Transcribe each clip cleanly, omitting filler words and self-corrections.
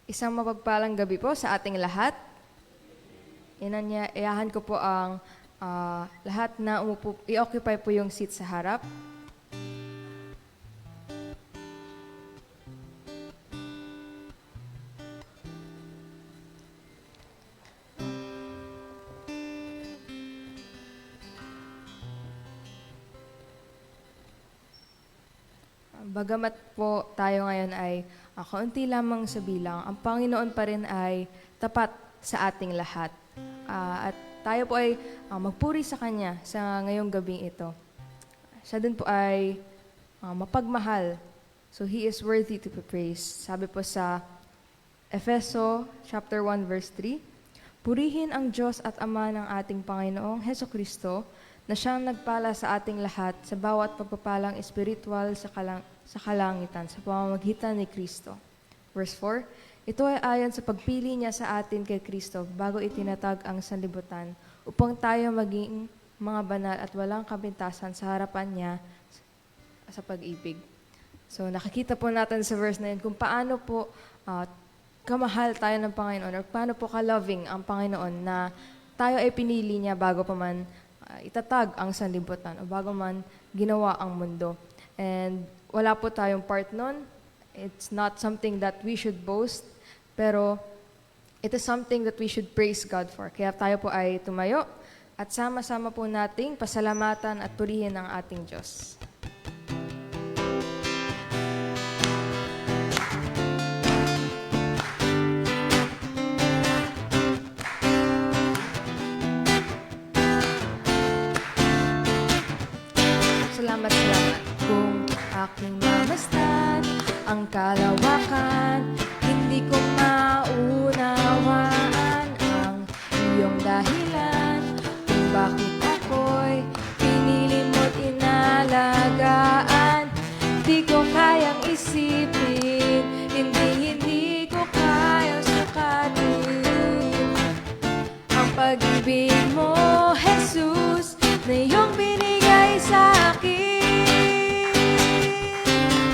Isang mapagpalang gabi po sa ating lahat. Inanyayahan ko po ang lahat na i-occupy po yung seat sa harap. Bagamat po tayo ngayon ay kaunti lamang sa bilang, ang Panginoon pa rin ay tapat sa ating lahat. At tayo po ay magpuri sa Kanya sa ngayong gabing ito. Siya din po ay mapagmahal. So He is worthy to be praised. Sabi po sa Efeso chapter 1 verse 3, "Purihin ang Diyos at Ama ng ating Panginoong Hesukristo, na siyang nagpala sa ating lahat sa bawat pagpapalang espiritual sa kalangitan sa pamamagitan ni Kristo." Verse 4, "Ito ay ayon sa pagpili niya sa atin kay Kristo bago itinatag ang sanlibutan upang tayo maging mga banal at walang kapintasan sa harapan niya sa pag-ibig." So nakikita po natin sa verse na yun kung paano po kamahal tayo ng Panginoon or paano po ka-loving ang Panginoon na tayo ay pinili niya bago pa man itatag ang sanlibutan o bago man ginawa ang mundo. And wala po tayong part nun. It's not something that we should boast, pero it is something that we should praise God for. Kaya tayo po ay tumayo at sama-sama po nating pasalamatan at purihin ang ating Diyos. Salamat. Kung aking mamasdan ang kalawakan, hindi ko maunawaan ang iyong dahilan kung bakit ako'y pinili mo't inalagaan. Di ko kayang isipin, hindi ko kayang sukatin ang pag-ibig mo, Jesus, na iyong binigay sa akin.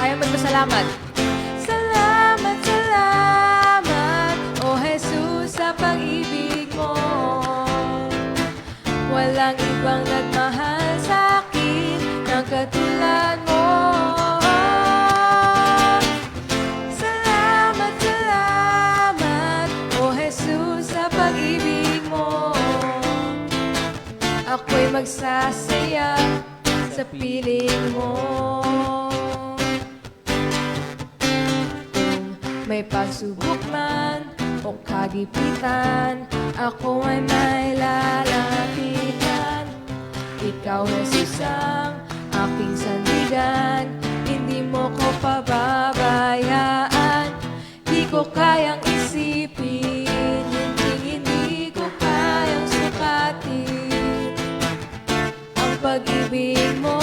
Kaya magpasalamat. Salamat, O Jesus, sa pag-ibig mo. Walang ibang nagmahal sa akin ng katulad mo. Salamat, O Jesus, sa pag-ibig mo. Ako'y magsasaya sa piling mo. Kung may pagsubok man o kagipitan, ako ay may lalapitan. Ikaw, Jesus, ang aking sandigan, hindi mo ko pababayaan. Di ko kayang isipin, hindi ko kayang sukatin ang pag-ibig mo,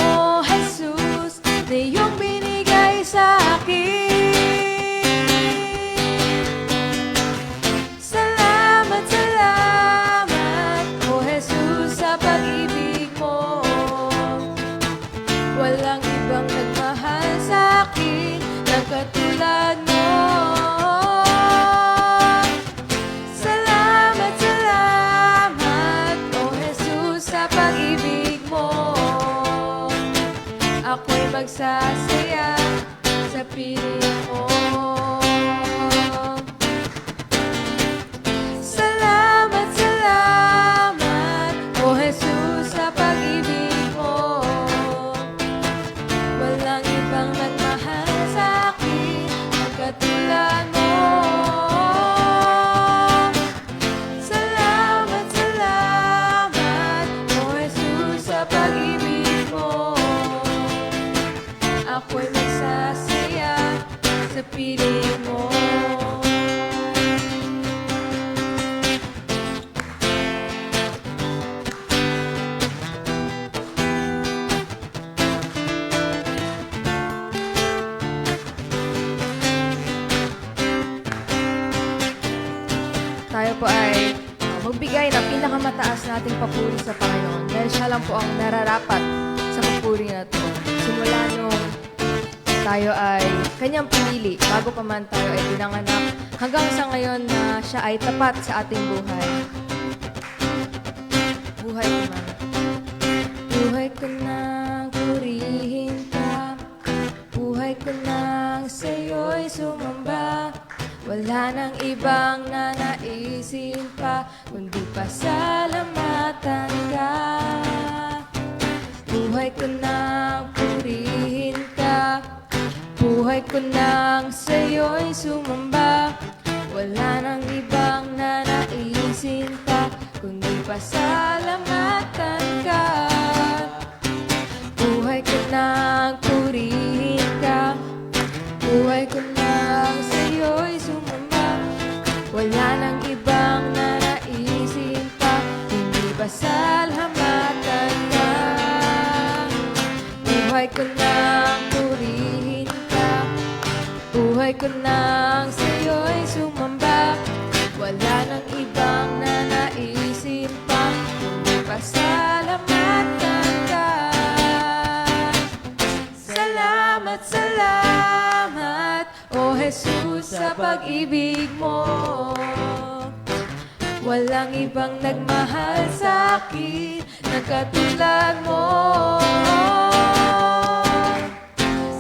Jesus, na iyong binigay sa akin. Salamat, O Jesus, sa pag-ibig mo. Walang ibang nagmahal sa akin ng katulad mo. Salamat, O Jesus, sa pag-ibig mo. Ako'y magsasaya sa piling mo. Salamat, O Jesus, sa pag-ibig mo. Walang ibang nagmahal sa akin ang katulad mo. Salamat, O Jesus, sa pag-ibig mo. Ako'y magsasaya sa piling mo. Tayo po ay magbigay ng pinakamataas nating papuri sa Panginoon dahil siya lang po ang nararapat sa papuri na ito. Simula nung tayo ay kanyang pinili bago pa man tayo ay pinanganak hanggang sa ngayon na siya ay tapat sa ating buhay. Buhay ko man. Buhay ko nang purihin ka, buhay ko nang sa'yo'y sumamba. Wala nang ibang nanaisin pa, kundi pasalamatan ka. Buhay ko nang purihin ka, buhay ko nang sa'yo'y sumamba. Wala nang ibang nanaisin pa, kundi pasalamatan ka. Buhay ko nang purihin ka, buhay ko nang sa'yo'y sumamba. Wala nang ibang nanaisin pa, kundi pasalamatan ka. Buhay ko nang purihin ka, buhay ko nang sa'yo'y sumamba. Wala nang ibang nanaisin pa, kundi pasalamatan ka. Salamat, salamat, O Jesus, sa pag-ibig mo. Walang ibang nagmahal sa akin na katulad mo.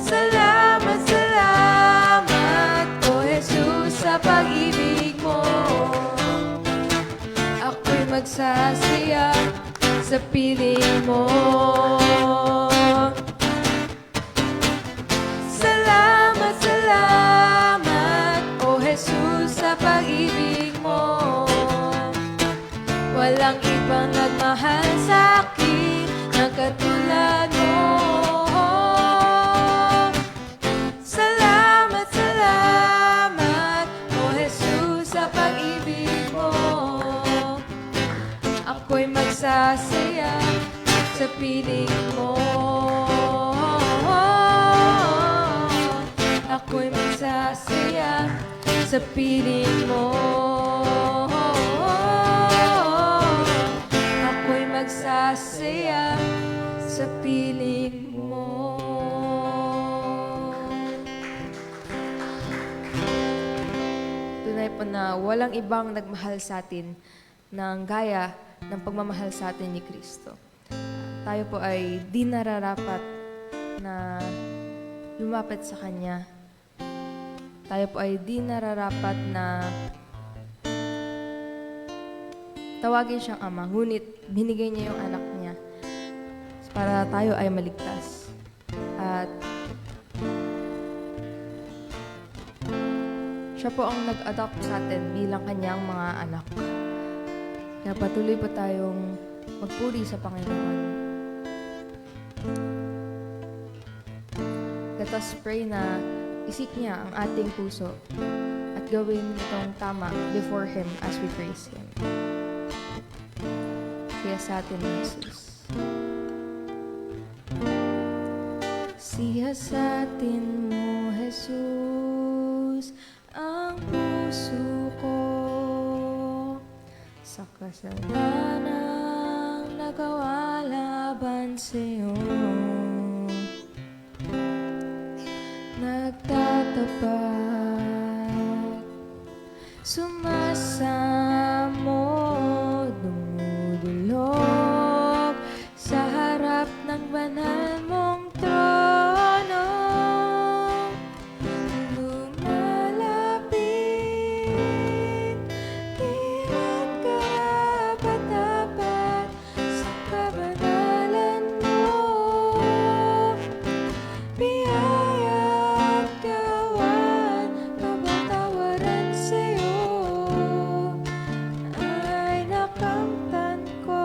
Salamat, salamat, O Jesus, sa pag-ibig mo. Ako'y magsasaya sa piling mo. Salamat, salamat, O Jesus, sa pag-ibig mo. Walang ibang nagmahal sa akin na katulad mo. Salamat, salamat, O Jesus, sa pag-ibig mo. Ako'y magsasaya sa piling mo. Ako'y magsasaya sa piling mo. Ako'y magsasaya sa piling mo. Tunay po na walang ibang nagmahal sa atin ng gaya ng pagmamahal sa atin ni Kristo. Tayo po ay di nararapat na lumapit sa Kanya. Tayo po ay di nararapat na tawagin siyang Ama, ngunit binigay niya yung anak niya para tayo ay maligtas. At siya po ang nag-adopt sa atin bilang Kanyang mga anak. Kaya patuloy po tayong magpuri sa Panginoon. Let us pray na isik niya ang ating puso at gawin itong tama before Him as we praise Him. Kaya sa atin, Jesus. Siya sa atin mo, Jesus, ang puso ko sa kasalanang nagawa laban sa'yo. Nagtatapat, sumasamo, dumudulog sa harap ng banal mong trono. Lumalapit, tira't karapat-dapat sa kabanalan mo. Biyaya't gawan, kapatawaran sa'yo ay nakamtan ko,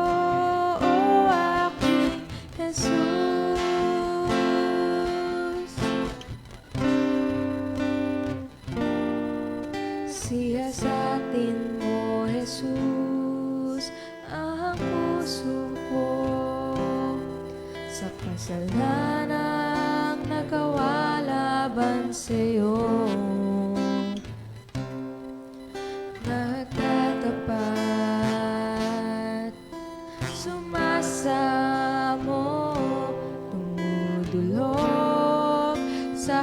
o aking Jesus. Siya sa atin mo, Jesus, ang puso ko sa kasalanang nagawa laban sa'yo. Nagtatapat, sumasamo, dumudulog sa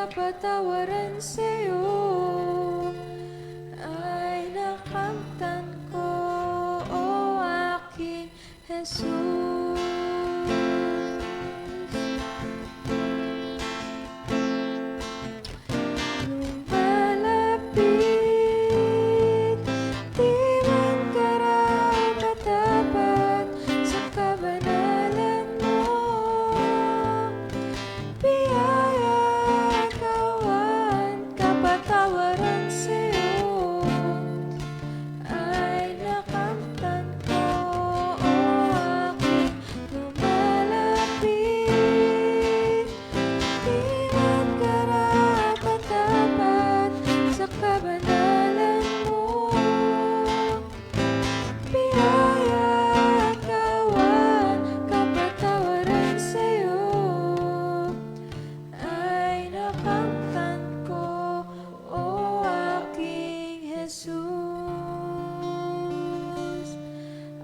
kapatawaran sa'yo ay nakamtan ko, o aking Jesus. Nung malapit, di man karapat-dapat sa kabanalan mo, biyaya, kawan, kapatawaran sa'yo ay nakamtan ko, o aking lumalapit. Di man karapat-dapat sa kabanalan mo, biyaya, kawan, kapatawaran sa'yo ay nakamtan ko, o aking Jesus.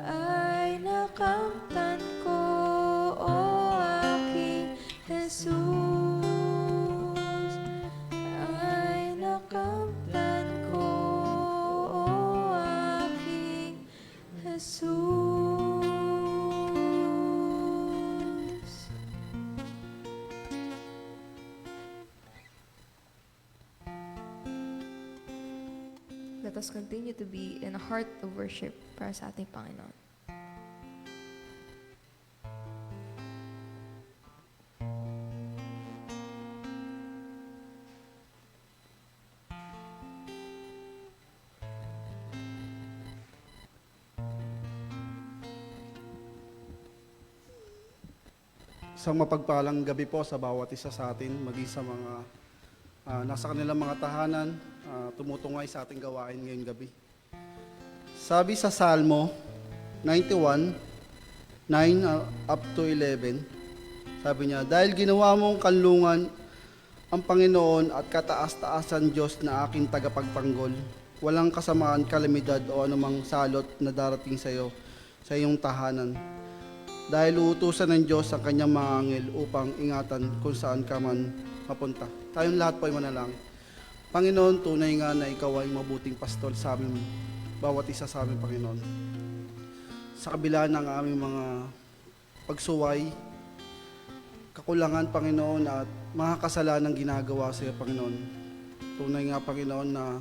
Ay nakamtan ko, o aking Jesus. Ay nakamtan ko, o aking Jesus. Let us continue to be in a heart of worship para sa ating Panginoon. Isang mapagpalang gabi po sa bawat isa sa atin, maging sa mga nasa kanilang mga tahanan, tumutungay sa ating gawain ngayong gabi. Sabi sa Salmo 91, 9 up to 11, sabi niya, dahil ginawa mong kanlungan ang Panginoon at kataas-taasan Diyos na aking tagapagtanggol, walang kasamaan, kalamidad o anumang salot na darating sa iyo sa iyong tahanan. Dahil uutusan ng Diyos ang kanyang mga anghel upang ingatan kung saan ka man mapunta. Tayong lahat po ay manalangin. Panginoon, tunay nga na ikaw ay mabuting pastol sa amin, bawat isa sa amin, Panginoon. Sa kabila ng aming mga pagsuway, kakulangan, Panginoon, at mga kasalanang ginagawa sa iyo, Panginoon. Tunay nga, Panginoon, na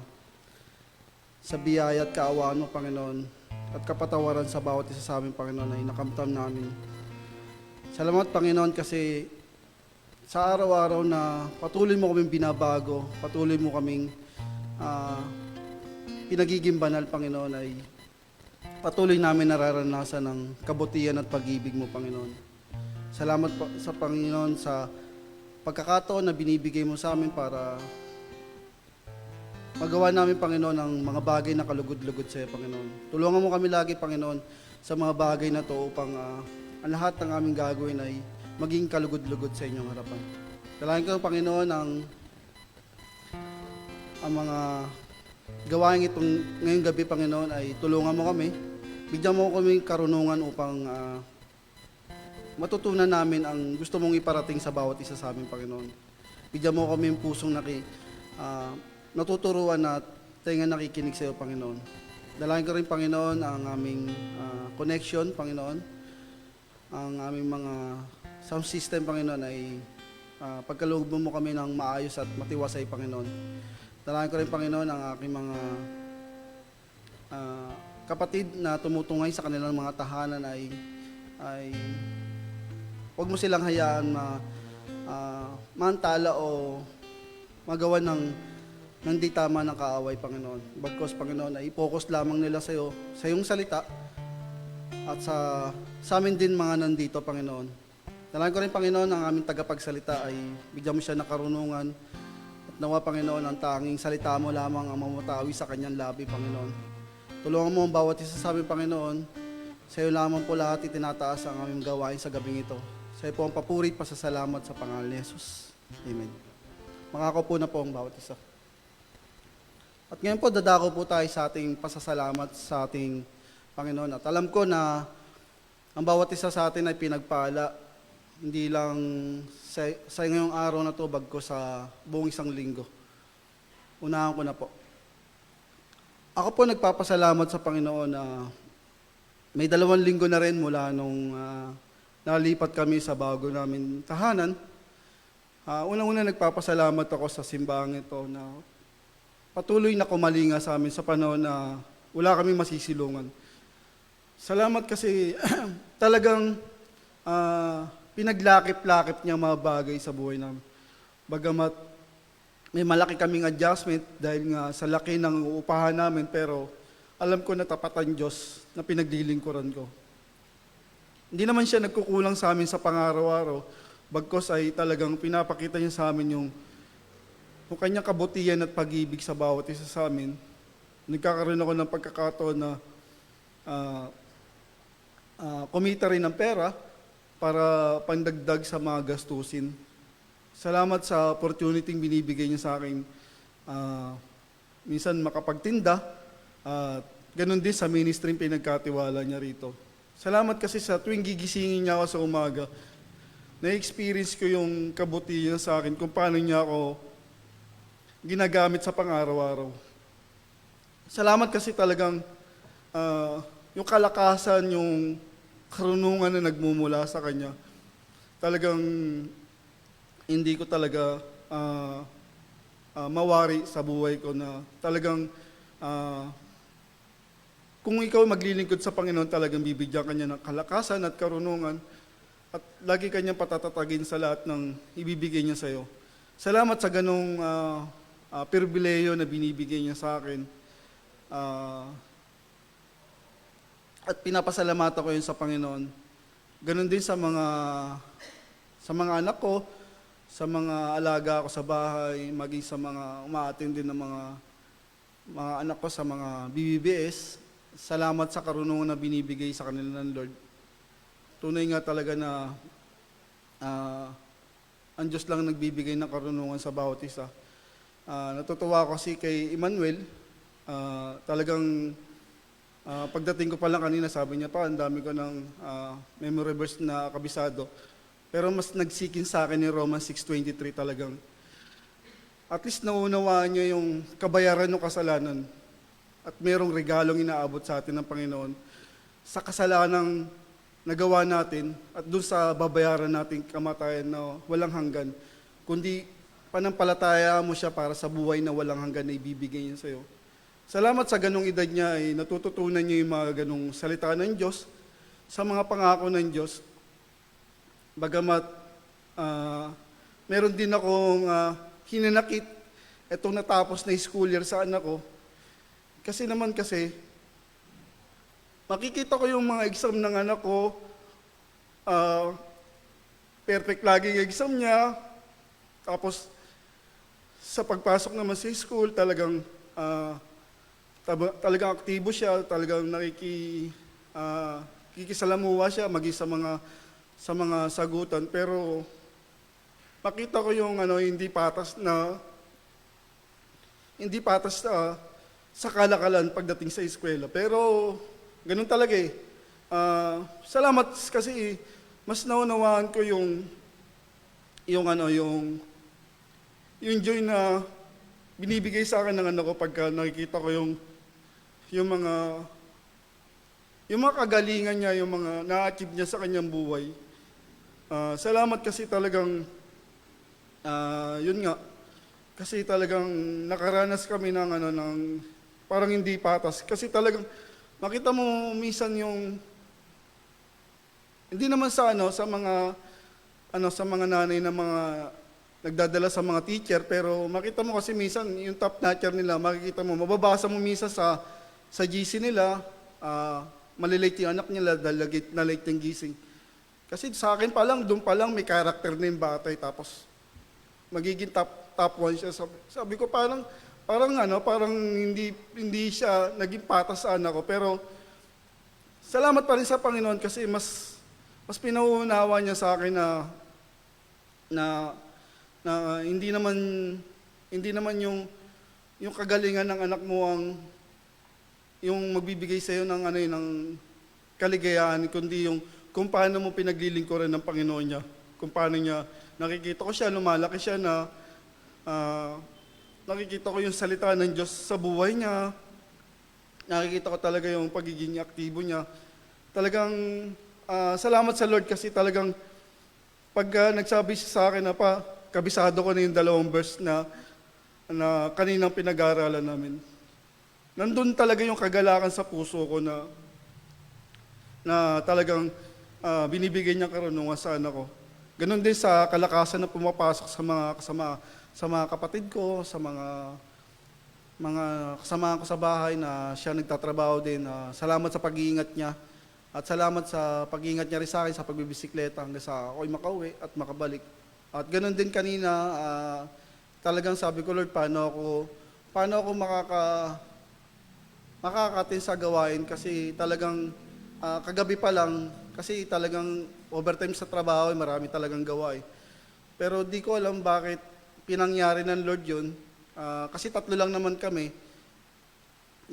sa biyaya at kaawaan mo, Panginoon, at kapatawaran sa bawat isa sa amin, Panginoon, ay nakamtam namin. Salamat, Panginoon, kasi sa araw-araw na patuloy mo kaming binabago, patuloy mo kaming pinagiging banal, Panginoon, ay patuloy namin nararanasan ng kabutihan at pag-ibig mo, Panginoon. Salamat sa Panginoon sa pagkakataon na binibigay mo sa amin para magawa namin, Panginoon, ang mga bagay na kalugod-lugod sa iyo, Panginoon. Tulungan mo kami lagi, Panginoon, sa mga bagay na to upang ang lahat ng aming gagawin ay maging kalugod-lugod sa inyong harapan. Dalangin ko, Panginoon, ang mga gawain itong ngayong gabi, Panginoon, ay tulungan mo kami. Bigyan mo kami karunungan upang matutunan namin ang gusto mong iparating sa bawat isa sa amin, Panginoon. Bigyan mo kami yung pusong natuturuan na tenga nakikinig sa iyo, Panginoon. Dalangin ko rin, Panginoon, ang aming connection, Panginoon. Ang aming mga sound system, Panginoon, ay pagkaloob mo kami ng maayos at matiwasay, Panginoon. Dalangin ko rin, Panginoon, ang aking mga kapatid na tumutungay sa kanilang mga tahanan ay huwag mo silang hayaan mantala o magawa ng di tama ng kaaway, Panginoon. Bagkos, Panginoon, ay i-focus lamang nila sa iyo, sa iyong salita, at sa amin din mga nandito, Panginoon. Dalangin ko rin, Panginoon, ang aming tagapagsalita ay bigyan mo siya ng karunungan, at nawa, Panginoon, ang tanging salita mo lamang ang mamutawi sa kanyang labi, Panginoon. Tulungan mo ang bawat isa sa amin, Panginoon. Sa iyo lamang po lahat itinataas ang aming gawain sa gabing ito. Sa iyo po ang papuri at pasasalamat sa pangalan ni Jesus. Amen. Makakaupo na po ang bawat isa. At ngayon po, dadako po tayo sa ating pasasalamat sa ating Panginoon. At alam ko na ang bawat isa sa atin ay pinagpala hindi lang sa ngayong araw na to, bagko sa buong isang linggo. Unahan ko na po. Ako po nagpapasalamat sa Panginoon na may 2 linggo na rin mula nung nalipat kami sa bago namin tahanan. Unang-una nagpapasalamat ako sa simbahang ito na patuloy na kumalinga sa amin sa panahon na wala kaming masisilungan. Salamat kasi talagang pinaglakip-lakip niya mga bagay sa buhay namin. Bagamat may malaki kaming adjustment dahil nga sa laki ng uupahan namin, pero alam ko na tapat ang Diyos na pinaglilingkuran ko. Hindi naman siya nagkukulang sa amin sa pangaraw-araw, bagkos ay talagang pinapakita niya sa amin yung kanyang kabutihan at pag-ibig sa bawat isa sa amin. Nagkakaroon ako ng pagkakataon na kumita rin ng pera para pandagdag sa mga gastusin. Salamat sa opportunity binibigay niya sa akin. Minsan makapagtinda, ganun din sa ministry pinagkatiwala niya rito. Salamat kasi sa tuwing gigisingin niya ako sa umaga, na-experience ko yung kabutihan sa akin kung paano niya ako ginagamit sa pang-araw-araw. Salamat kasi talagang yung kalakasan, yung karunungan na nagmumula sa kanya, talagang hindi ko talaga mawari sa buhay ko na talagang kung ikaw maglilingkod sa Panginoon, talagang bibigyan kanya ng kalakasan at karunungan at lagi kanyang patatatagin sa lahat ng ibibigay niya sa iyo. Salamat sa ganong pribileyo na binibigay niya sa akin. At pinapasalamatan ko yun sa Panginoon. Ganon din sa mga anak ko, sa mga alaga ko sa bahay, maging sa mga umaattend din ng mga anak ko sa mga BBBS. Salamat sa karunungan na binibigay sa kanila ng Lord. Tunay nga talaga na ang Diyos lang nagbibigay ng karunungan sa bawat isa. Natutuwa ako kasi kay Emmanuel, talagang pagdating ko pa lang kanina, sabi niya pa, ang dami ko ng memory verse na kabisado. Pero mas nagsikin sa akin ni Romans 6:23 talagang. At least naunawaan niya yung kabayaran ng kasalanan at merong regalong inaabot sa atin ng Panginoon sa kasalanang nagawa natin at doon sa babayaran nating kamatayan na walang hanggan, kundi panampalataya mo siya para sa buhay na walang hanggan na ibibigay niya sa iyo. Salamat sa ganong edad niya ay natututunan niya yung mga ganong salita ng Diyos, sa mga pangako ng Diyos. Bagamat meron din akong hinanakit itong natapos na school year sa anak ko. Kasi makikita ko yung mga exam ng anak ko, perfect lagi yung exam niya. Tapos sa pagpasok naman sa school, talagang aktibo siya, talagang kikisalamuha siya, maging sa mga sagutan, pero makita ko yung hindi patas sa kalakalan pagdating sa eskwela. Pero ganun talaga eh. Salamat kasi mas naunawaan ko yung joy na binibigay sa akin ng anak ko pagka nakikita ko yung mga kagalingan niya, yung mga na-achieve niya sa kanyang buhay. Salamat kasi talagang, yun nga, kasi talagang nakaranas kami ng parang hindi patas. Kasi talagang, makita mo minsan yung, hindi naman sa mga nanay na mga nagdadala sa mga teacher, pero makita mo kasi minsan yung top notcher nila, makikita mo, mababasa mo minsan sa GC nila, malilate yung anak nila dahil na-late yung gising. Kasi sa akin pa lang, doon pa lang may character na yung batay, tapos magiging top 1 siya. Sabi ko parang hindi siya naging patas sa anak ko, pero salamat pa rin sa Panginoon kasi mas pinauunawa niya sa akin na hindi naman yung kagalingan ng anak mo yung magbibigay sa iyo ng kaligayahan, kundi yung kung paano mo pinaglilingkuran ng Panginoon niya. kung paano niya, nakikita ko siya, lumalaki siya na nakikita ko yung salita ng Diyos sa buhay niya, nakikita ko talaga yung pagiging aktibo niya. Talagang salamat sa Lord kasi talagang pag nagsabi siya sa akin na kabisado ko na yung 2 verse na kaninang pinag-aaralan namin. Nandun talaga yung kagalakan sa puso ko na talagang binibigay niya karunungan sa anak ko. Ganon din sa kalakasan na pumapasok sa mga sa mga kapatid ko, sa mga kasama ko sa bahay na siya nagtatrabaho din. Salamat sa pag-iingat niya at salamat sa pag-iingat niya rin sa akin sa pagbibisikleta hanggang sa ako'y makauwi at makabalik. At ganon din kanina, talagang sabi ko, Lord, paano ako makakatin sa gawain kasi talagang kagabi pa lang, kasi talagang overtime sa trabaho, marami talagang gawain. Pero di ko alam bakit pinangyari ng Lord yun. Kasi 3 lang naman kami.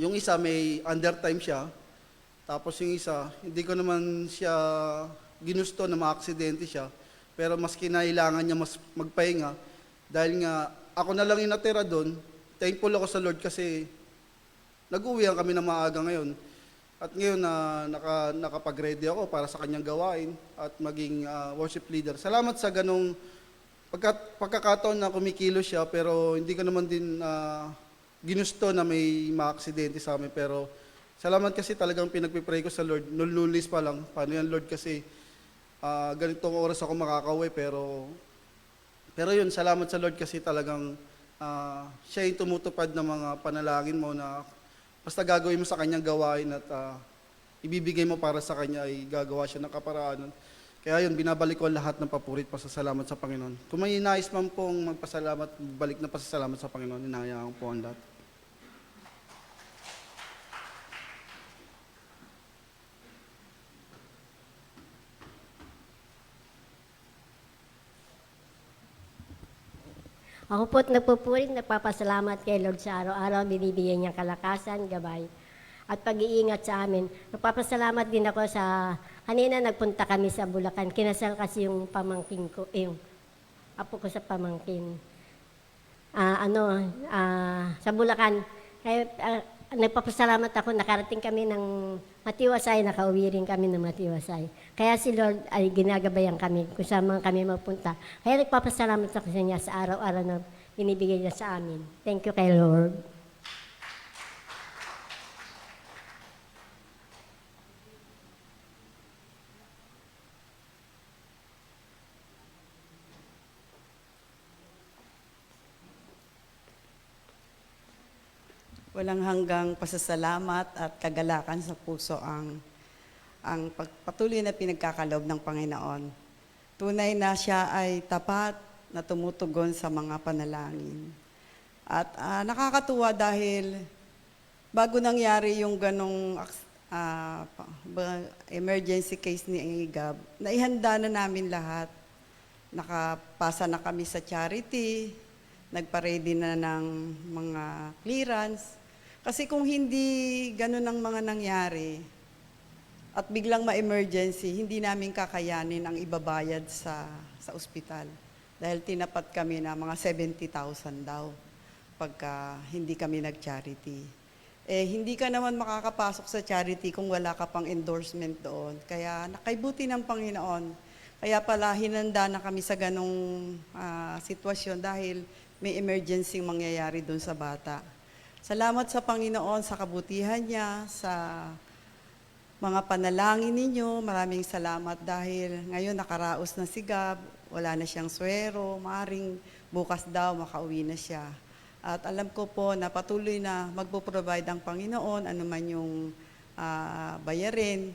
Yung isa may undertime siya, tapos yung isa, hindi ko naman siya ginusto na maaksidente siya, pero mas kinailangan niya mas magpahinga dahil nga ako na lang yung natira doon. Thankful ako sa Lord kasi nag-uwihan kami ng maaga ngayon. At ngayon nakapag-ready ako para sa kanyang gawain at maging worship leader. Salamat sa ganong pagkakataon na kumikilos siya, pero hindi ko naman din ginusto na may maaksidente sa amin. Pero salamat kasi talagang pinagpipray ko sa Lord. Noon lunes pa lang, paano yan Lord kasi ganitong oras ako makakauwi. Pero yun, salamat sa Lord kasi talagang siya yung tumutupad ng mga panalangin mo na basta gagawin mo sa kanyang gawain at ibibigay mo para sa kanya ay gagawa siya ng kaparaanan. Kaya yun, binabalik ko lahat ng papurit pasasalamat sa Panginoon. Kung may nais man pong magpasalamat, balik na pasasalamat sa Panginoon, hinahayaan ko po ang lahat. Ako po't nagpupuring, nagpapasalamat kay Lord sa araw-araw, binibigyan niyang kalakasan, gabay, at pag-iingat sa amin. Nagpapasalamat din ako sa, kanina nagpunta kami sa Bulacan, kinasal kasi yung pamangkin ko, yung apo ko sa pamangkin. Sa Bulacan, kaya nagpapasalamat ako, nakarating kami ng Matiwasay, nakauwi rin kami ng Matiwasay. Kaya si Lord ay ginagabayan kami kung saan man kami magpunta. Kaya nagpapasalamat ako sa niya sa araw-araw na binibigay niya sa amin. Thank you kay Lord. Walang hanggang pasasalamat at kagalakan sa puso ang patuloy na pinagkakaloob ng Panginoon. Tunay na siya ay tapat na tumutugon sa mga panalangin. At nakakatuwa dahil bago nangyari yung ganong emergency case ni Gab, naihanda na namin lahat. Nakapasa na kami sa charity, nagpa-ready na ng mga clearance. Kasi kung hindi ganun ang mga nangyari at biglang ma-emergency, hindi namin kakayanin ang ibabayad sa ospital. Dahil tinapat kami na mga 70,000 daw pagka hindi kami nag-charity. Hindi ka naman makakapasok sa charity kung wala ka pang endorsement doon. Kaya nakaibuti ng Panginoon. Kaya pala hinanda na kami sa ganong sitwasyon dahil may emergency mangyayari doon sa bata. Salamat sa Panginoon sa kabutihan niya, sa mga panalangin ninyo. Maraming salamat dahil ngayon nakaraos na si Gab, wala na siyang swero, maring bukas daw makauwi na siya. At alam ko po na patuloy na magpo-provide ang Panginoon, anuman yung bayarin,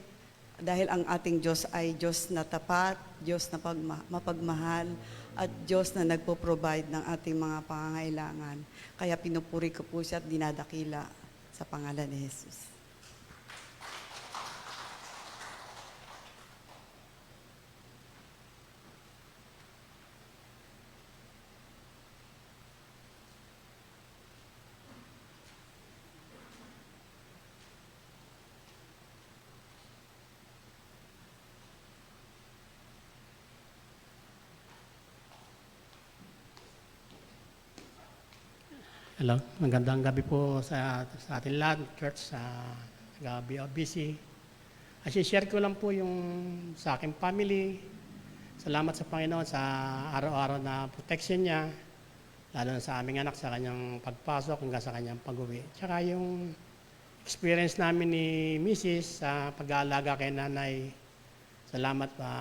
dahil ang ating Diyos ay Diyos na tapat, Diyos na mapagmahal, at Diyos na nagpo-provide ng ating mga pangangailangan. Kaya pinupuri ko po siya at dinadakila sa pangalan ni Jesus. Hello, magandang gabi po sa ating lahat, church, sa BC. Share ko lang po yung sa aking family. Salamat sa Panginoon sa araw-araw na protection niya, lalo na sa aming anak sa kanyang pagpasok hanggang sa kanyang pag-uwi. Tsaka yung experience namin ni Mrs. sa pag-aalaga kay nanay. Salamat pa.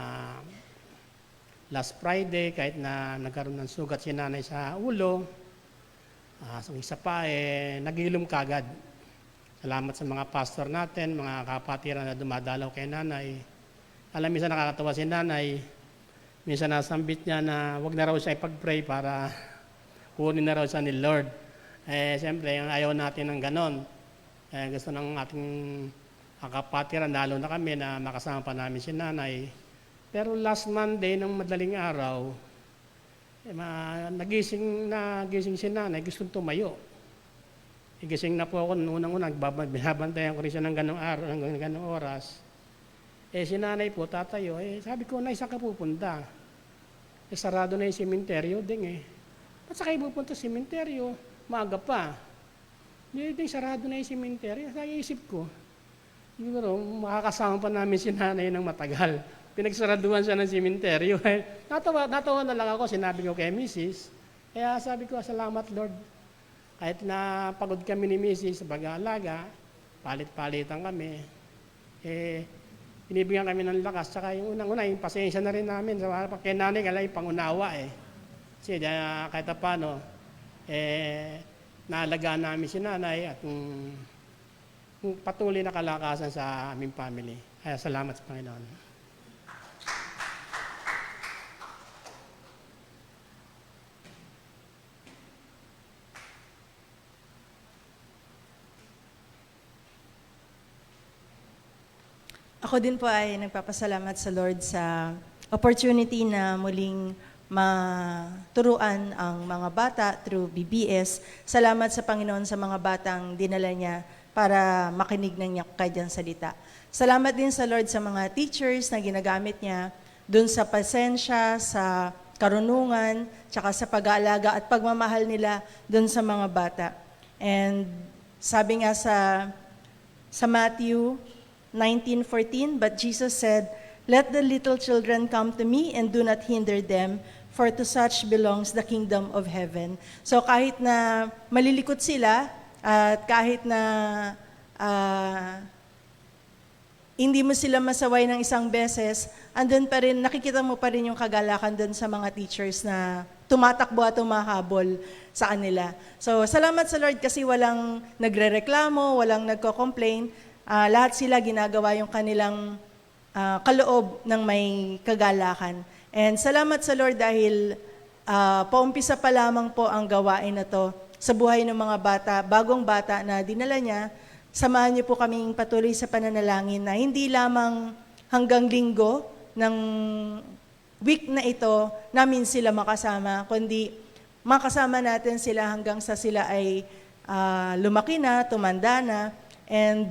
Last Friday, kahit na nagkaroon ng sugat si nanay sa ulo, so isa pa, nag-ilom kagad. Salamat sa mga pastor natin, mga kapatiran na dumadalaw kay nanay. Alam, minsan nakakatawa si nanay. Minsan nasambit niya na wag na raw siya ipag-pray para kunin na raw siya ni Lord. Siyempre, ayaw natin ng ganon. Gusto ng ating kapatiran, lalo na kami na makasama pa namin si nanay. Pero last Monday, ng madaling araw, nagising si nanay, gustong tumayo. Gising na po ako, unang-unang, binabantayan ko rin siya ng ganong araw, ng ganong oras. Si nanay po, tatayo, sabi ko, Nay, saan ka pupunta? Sarado na yung sementeryo, ding Ba't saan kayo pupunta sa sementeryo? Maaga pa. Ding, sarado na yung sementeryo. Sa isip ko, siguro, makakasama pa namin si nanay ng matagal. Pinagsaraduhan siya ng sementeryo. Natawa na lang ako, sinabi ko kay Mrs. Kaya sabi ko, salamat Lord. Kahit na pagod kami ni Mrs. sa pag-aalaga, palit-palitan kami, binibigyan kami ng lakas. Tsaka yung unang-una, yung pasensya na rin namin. Sa harap kay nanay, kaya yung pangunawa Kasi kahit paano, naalagaan namin si nanay at patuloy na kalakasan sa aming family. Kaya salamat sa Panginoon. Ako din po ay nagpapasalamat sa Lord sa opportunity na muling maturuan ang mga bata through BBS. Salamat sa Panginoon sa mga batang dinala niya para makinig ng kanyang salita. Salamat din sa Lord sa mga teachers na ginagamit niya dun sa pasensya, sa karunungan, tsaka sa pag-aalaga at pagmamahal nila dun sa mga bata. And sabi nga sa Matthew 19:14, but Jesus said, "Let the little children come to me and do not hinder them, for to such belongs the kingdom of heaven." So kahit na malilikot sila at kahit na hindi mo sila masaway ng isang beses, andun pa rin, nakikita mo pa rin yung kagalakan dun sa mga teachers na tumatakbo at tumahabol sa kanila. So salamat sa Lord kasi walang nagrereklamo, walang nagko-complain. Lahat sila ginagawa yung kanilang kaloob ng may kagalakan. And salamat sa Lord dahil paumpisa pa lamang po ang gawain na to sa buhay ng mga bata, bagong bata na dinala niya. Samahan niyo po kaming patuloy sa pananalangin na hindi lamang hanggang linggo ng week na ito namin sila makasama, kundi makasama natin sila hanggang sa sila ay lumaki na, tumanda na, and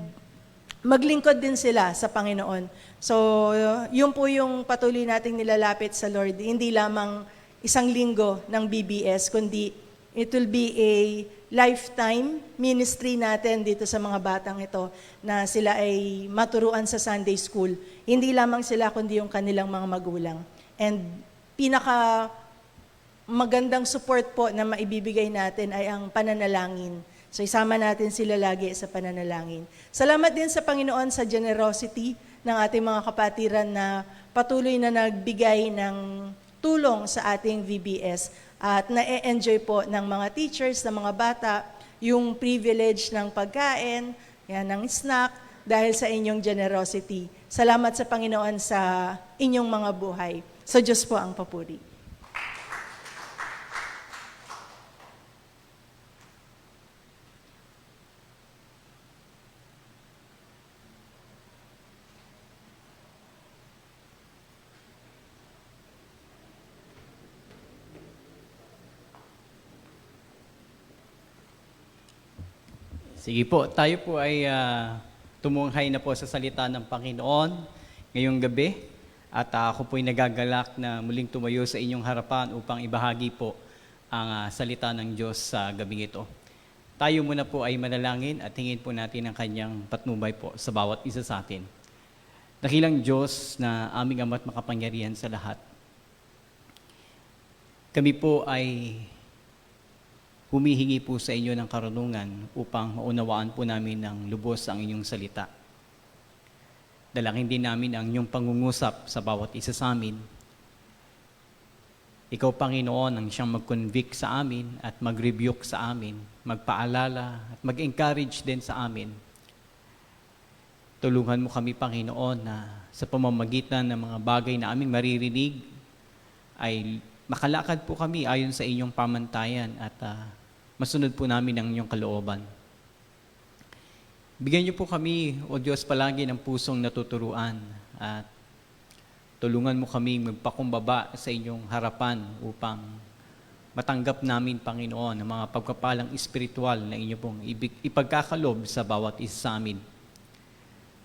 maglingkod din sila sa Panginoon. So, yun po yung patuloy nating nilalapit sa Lord. Hindi lamang isang linggo ng BBS, kundi it will be a lifetime ministry natin dito sa mga batang ito na sila ay maturuan sa Sunday School. Hindi lamang sila, kundi yung kanilang mga magulang. And pinaka magandang support po na maibibigay natin ay ang pananalangin. So isama natin sila lagi sa pananalangin. Salamat din sa Panginoon sa generosity ng ating mga kapatiran na patuloy na nagbigay ng tulong sa ating VBS at na-enjoy po ng mga teachers, ng mga bata, yung privilege ng pagkain, ng snack, dahil sa inyong generosity. Salamat sa Panginoon sa inyong mga buhay. Sa Diyos po ang papuri. Sige po, tayo po ay tumunghay na po sa salita ng Panginoon ngayong gabi at ako po ay nagagalak na muling tumayo sa inyong harapan upang ibahagi po ang salita ng Diyos sa gabing ito. Tayo muna po ay manalangin at hingin po natin ang kanyang patnubay po sa bawat isa sa atin. Dakilang Diyos na aming Ama't makapangyarihan sa lahat, kami po ay humihingi po sa inyo ng karunungan upang maunawaan po namin ng lubos ang inyong salita. Dalangin din namin ang inyong pangungusap sa bawat isa sa amin. Ikaw, Panginoon, ang siyang mag-convict sa amin at mag-rebuke sa amin, magpaalala at mag-encourage din sa amin. Tulungan mo kami, Panginoon, na sa pamamagitan ng mga bagay na aming maririnig ay makalakad po kami ayon sa inyong pamantayan at masunod po namin ang inyong kalooban. Bigyan niyo po kami, O Diyos, palagi ng pusong natuturuan at tulungan mo kami magpakumbaba sa inyong harapan upang matanggap namin, Panginoon, ang mga pagpapalang espiritual na inyo pong ipagkakalob sa bawat isa sa amin.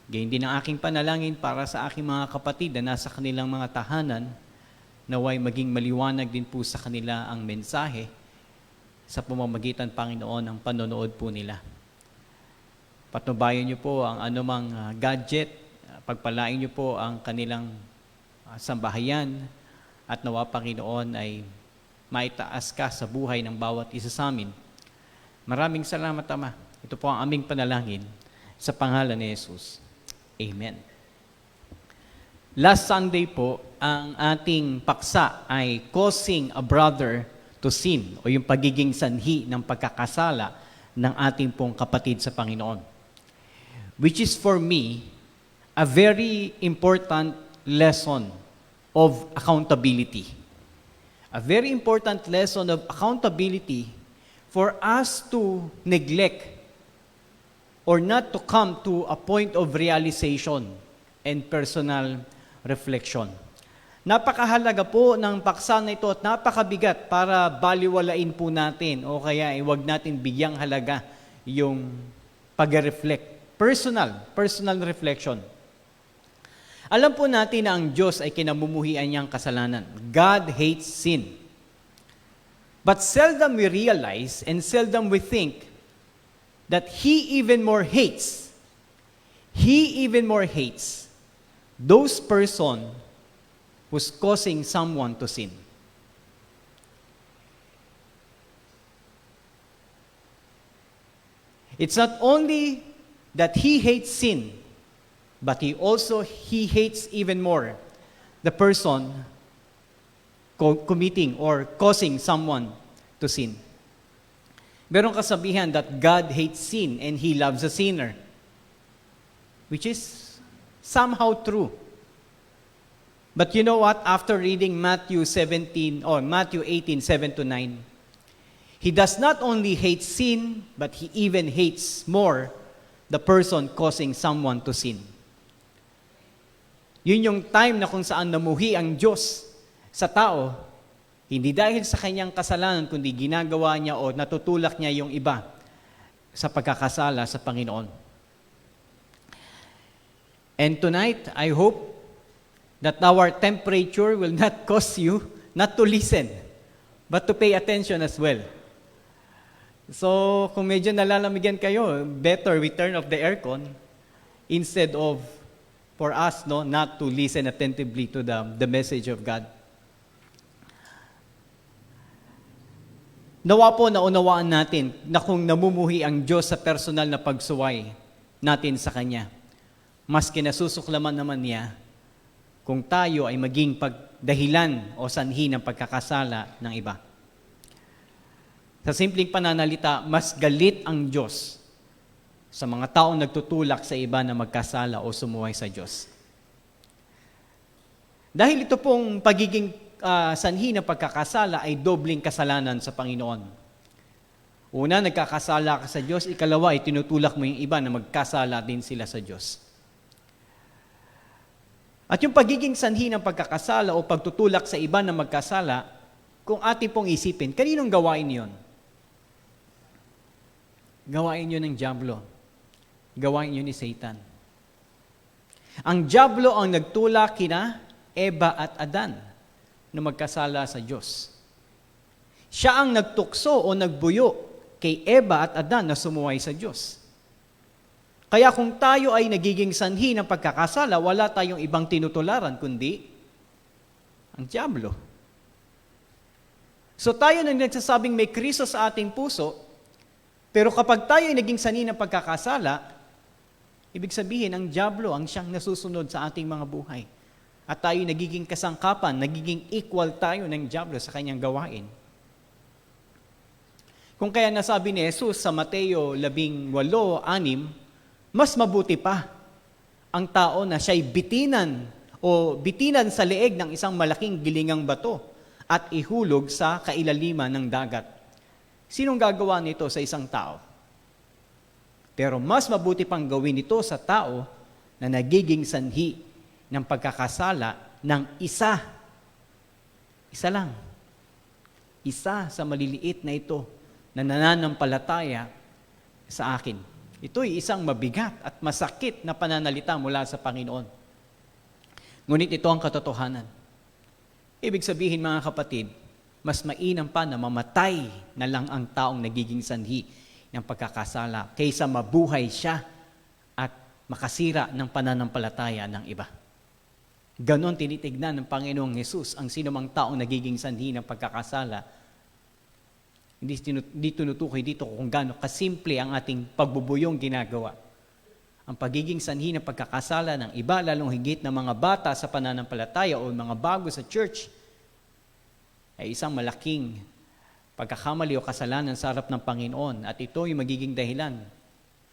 Gayon din ang aking panalangin para sa aking mga kapatid na nasa kanilang mga tahanan, naway maging maliwanag din po sa kanila ang mensahe sa pamamagitan, Panginoon, ng panonood po nila. Patnubayan niyo po ang anumang gadget, pagpalain niyo po ang kanilang sambahayan at nawa, Panginoon, ay maitaas ka sa buhay ng bawat isa sa amin. Maraming salamat, Ama. Ito po ang aming panalangin sa pangalan ni Jesus. Amen. Last Sunday po, ang ating paksa ay causing a brother to sin o yung pagiging sanhi ng pagkakasala ng ating pong kapatid sa Panginoon. Which is for me, a very important lesson of accountability. A very important lesson of accountability for us to neglect or not to come to a point of realization and personal reflection. Napakahalaga po ng paksa na ito at napakabigat para baliwalain po natin o kaya huwag natin bigyang halaga yung pag-reflect. Personal reflection. Alam po natin na ang Diyos ay kinamumuhian niyang kasalanan. God hates sin. But seldom we realize and seldom we think that He even more hates those person who's causing someone to sin. It's not only that He hates sin, but He hates even more the person committing or causing someone to sin. Merong kasabihan that God hates sin and He loves a sinner, which is somehow true. But you know what? After reading Matthew 18, 7-9, He does not only hate sin, but He even hates more the person causing someone to sin. Yun yung time na kung saan namuhi ang Diyos sa tao, hindi dahil sa kanyang kasalanan, kundi ginagawa niya o natutulak niya yung iba sa pagkakasala sa Panginoon. And tonight, I hope that our temperature will not cause you not to listen, but to pay attention as well. So, kung medyo nalalamigyan kayo, better we turn off the aircon instead of for us not to listen attentively to the message of God. Nawa po naunawaan natin na kung namumuhi ang Diyos sa personal na pagsuway natin sa Kanya, mas kinasusuklaman naman niya kung tayo ay maging pagdahilan o sanhi ng pagkakasala ng iba. Sa simpleng pananalita, mas galit ang Diyos sa mga taong nagtutulak sa iba na magkasala o sumuway sa Diyos. Dahil ito pong pagiging sanhi ng pagkakasala ay dobling kasalanan sa Panginoon. Una, nagkakasala ka sa Diyos. Ikalawa, tinutulak mo yung iba na magkasala din sila sa Diyos. At yung pagiging sanhi ng pagkakasala o pagtutulak sa iba na magkasala, kung ating pong isipin, kaninong gawain yon? Gawain yun ng dyablo. Gawain yun ni Satan. Ang dyablo ang nagtulak kina Eva at Adan na magkasala sa Diyos. Siya ang nagtukso o nagbuyo kay Eva at Adan na sumuway sa Diyos. Kaya kung tayo ay nagiging sanhi ng pagkakasala, wala tayong ibang tinutularan kundi ang dyablo. So tayo na nagsasabing may Kristo sa ating puso, pero kapag tayo ay naging sanhi ng pagkakasala, ibig sabihin ang dyablo ang siyang nasusunod sa ating mga buhay. At tayo nagiging kasangkapan, nagiging equal tayo ng dyablo sa kanyang gawain. Kung kaya nasabi ni Jesus sa Mateo 18:6, mas mabuti pa ang tao na siya'y bitinan sa leeg ng isang malaking gilingang bato at ihulog sa kailaliman ng dagat. Sinong gagawa nito sa isang tao? Pero mas mabuti pang gawin ito sa tao na nagiging sanhi ng pagkakasala ng isa. Isa lang. Isa sa maliliit na ito na nananampalataya sa akin. Ito'y isang mabigat at masakit na pananalita mula sa Panginoon. Ngunit ito ang katotohanan. Ibig sabihin mga kapatid, mas mainam pa na mamatay na lang ang taong nagiging sanhi ng pagkakasala kaysa mabuhay siya at makasira ng pananampalataya ng iba. Ganon tinitignan ng Panginoong Hesus ang sinumang taong nagiging sanhi ng pagkakasala. Hindi tinutukoy dito kung gaano kasimple ang ating pagbubuyong ginagawa. Ang pagiging sanhi ng pagkakasala ng iba, lalong higit na mga bata sa pananampalataya o mga bago sa church, ay isang malaking pagkakamali o kasalanan sa harap ng Panginoon. At ito yung magiging dahilan.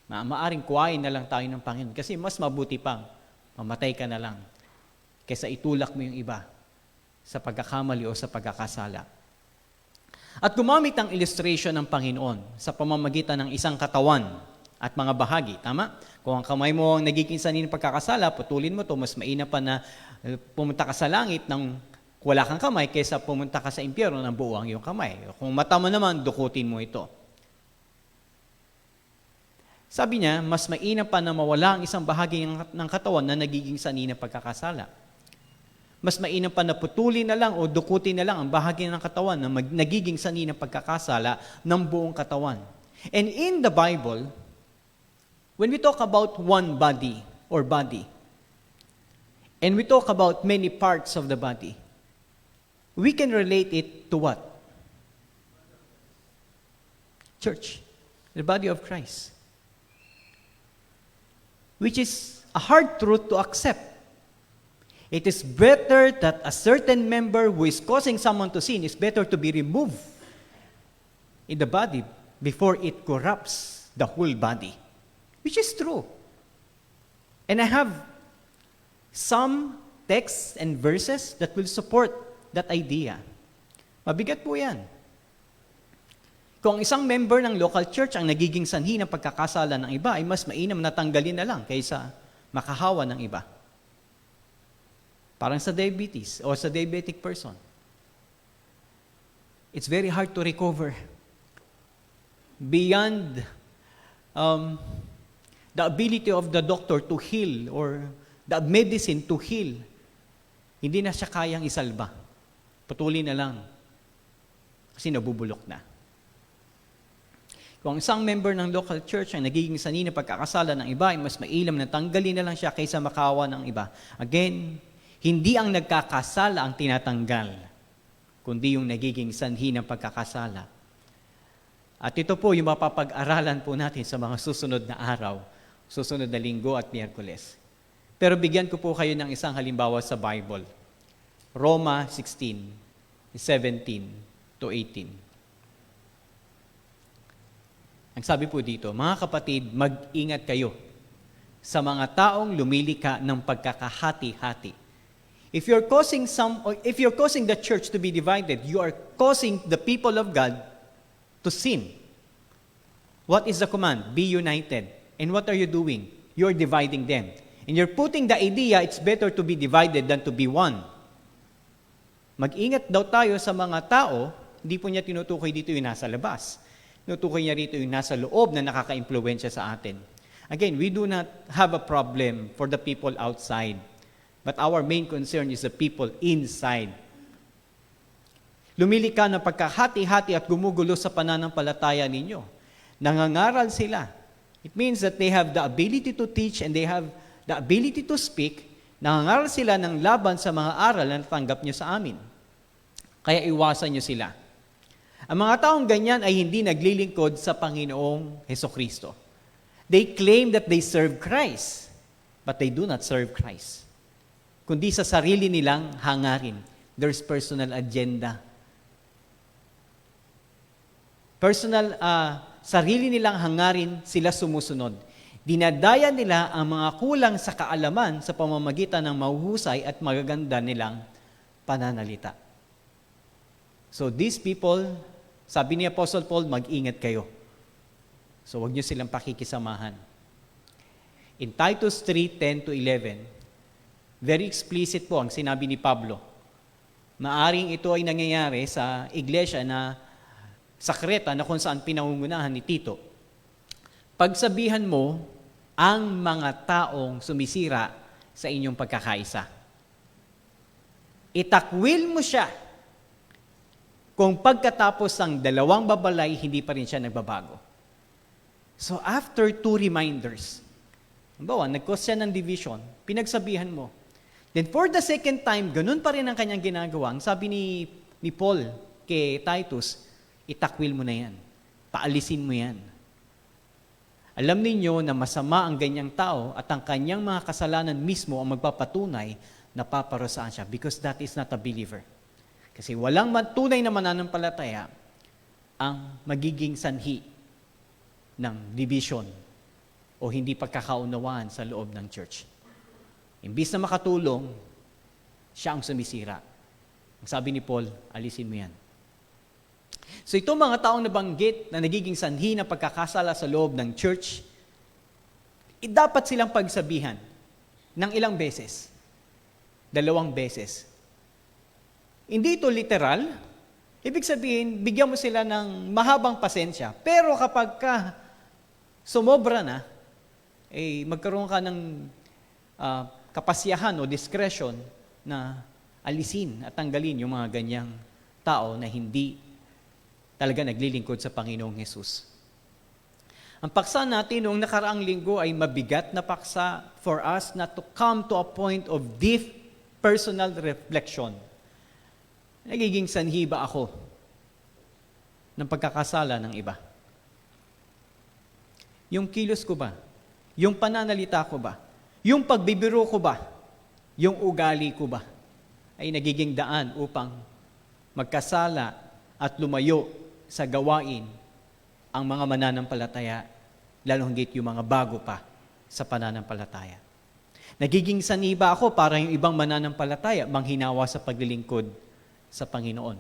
Maaring kuwain na lang tayo ng Panginoon kasi mas mabuti pang mamatay ka na lang kaysa itulak mo yung iba sa pagkakamali o sa pagkakasala. At gumamit ng illustration ng Panginoon sa pamamagitan ng isang katawan at mga bahagi. Tama? Kung ang kamay mo ang nagiging sanhi ng pagkakasala, putulin mo to, mas mainam pa na pumunta ka sa langit ng wala kang kamay kaysa pumunta ka sa impyerno ng buo ang iyong kamay. Kung mata mo naman, dukutin mo ito. Sabi niya, mas mainam pa na mawala ang isang bahagi ng katawan na nagiging sanhi ng pagkakasala. Mas mainam pa na putulin na lang o dukutin na lang ang bahagi ng katawan na nagiging sanhi ng pagkakasala ng buong katawan. And in the Bible, when we talk about one body or body, and we talk about many parts of the body, we can relate it to what? Church, the body of Christ. Which is a hard truth to accept. It is better that a certain member who is causing someone to sin is better to be removed in the body before it corrupts the whole body. Which is true. And I have some texts and verses that will support that idea. Mabigat po yan. Kung isang member ng local church ang nagiging sanhi ng pagkakasala ng iba, ay mas mainam na tanggalin na lang kaysa makahawa ng iba. Parang sa diabetes o sa diabetic person. It's very hard to recover. Beyond the ability of the doctor to heal or the medicine to heal, hindi na siya kayang isalba. Putulin na lang kasi nabubulok na. Kung isang member ng local church ang nagiging sanhi ng pagkakasala ng iba, ay mas mailam na tanggalin na lang siya kaysa makawa ng iba. Again, hindi ang nagkakasala ang tinatanggal, kundi yung nagiging sanhi ng pagkakasala. At ito po yung mapapag-aralan po natin sa mga susunod na araw, susunod na linggo at Miyerkules. Pero bigyan ko po kayo ng isang halimbawa sa Bible. Roma 16:17 to 18. Ang sabi po dito, mga kapatid, mag-ingat kayo sa mga taong lumilika ng pagkakahati-hati. If you're causing the church to be divided, you are causing the people of God to sin. What is the command? Be united. And what are you doing? You're dividing them. And you're putting the idea, it's better to be divided than to be one. Mag-ingat daw tayo sa mga tao, hindi po niya tinutukoy dito yung nasa labas. Tinutukoy niya rito yung nasa loob na nakaka-impluwensya sa atin. Again, we do not have a problem for the people outside. But our main concern is the people inside. Lumilika ng pagkahati-hati at gumugulo sa pananampalataya ninyo. Nangangaral sila. It means that they have the ability to teach and they have the ability to speak. Nangangaral sila ng laban sa mga aral na natanggap nyo sa amin. Kaya iwasan nyo sila. Ang mga taong ganyan ay hindi naglilingkod sa Panginoong Hesukristo. They claim that they serve Christ, but they do not serve Christ. Kundi sa sarili nilang hangarin. There's personal agenda. Sarili nilang hangarin, sila sumusunod. Dinadaya nila ang mga kulang sa kaalaman sa pamamagitan ng mahuhusay at magaganda nilang pananalita. So these people, sabi ni Apostle Paul, mag-ingat kayo. So huwag niyo silang pakikisamahan. In Titus 3:10-11, very explicit po ang sinabi ni Pablo. Maaring ito ay nangyayari sa iglesia na sa Creta na kung saan pinangungunahan ni Tito. Pagsabihan mo ang mga taong sumisira sa inyong pagkakaisa. Itakwil mo siya kung pagkatapos ng 2 babalay, hindi pa rin siya nagbabago. So after 2 reminders, nag-cause siya ng division, pinagsabihan mo. Then for the second time, ganun pa rin ang kanyang ginagawa. Ang sabi ni Paul kay Titus, itakwil mo na yan. Paalisin mo yan. Alam ninyo na masama ang ganyang tao at ang kanyang mga kasalanan mismo ang magpapatunay na paparusaan siya because that is not a believer. Kasi walang tunay na mananampalataya ang magiging sanhi ng division o hindi pagkakaunawaan sa loob ng church. Imbis na makatulong, siya ang sumisira. Ang sabi ni Paul, alisin mo yan. So itong mga taong nabanggit na nagiging sanhi ng pagkakasala sa loob ng church, dapat silang pagsabihan ng ilang beses. 2 beses. Hindi ito literal. Ibig sabihin, bigyan mo sila ng mahabang pasensya. Pero kapag sumobra na, magkaroon ka ng kapasyahan o discretion na alisin at tanggalin yung mga ganyang tao na hindi talaga naglilingkod sa Panginoong Hesus. Ang paksa natin noong nakaraang linggo ay mabigat na paksa for us not to come to a point of deep personal reflection. Nagiging sanhi ba ako ng pagkakasala ng iba? Yung kilos ko ba? Yung pananalita ko ba? Yung pagbibiro ko ba? Yung ugali ko ba? Ay nagiging daan upang magkasala at lumayo sa gawain ang mga mananampalataya, lalo higit yung mga bago pa sa pananampalataya. Nagiging sanhi ba ako para yung ibang mananampalataya manghinawa sa paglilingkod sa Panginoon?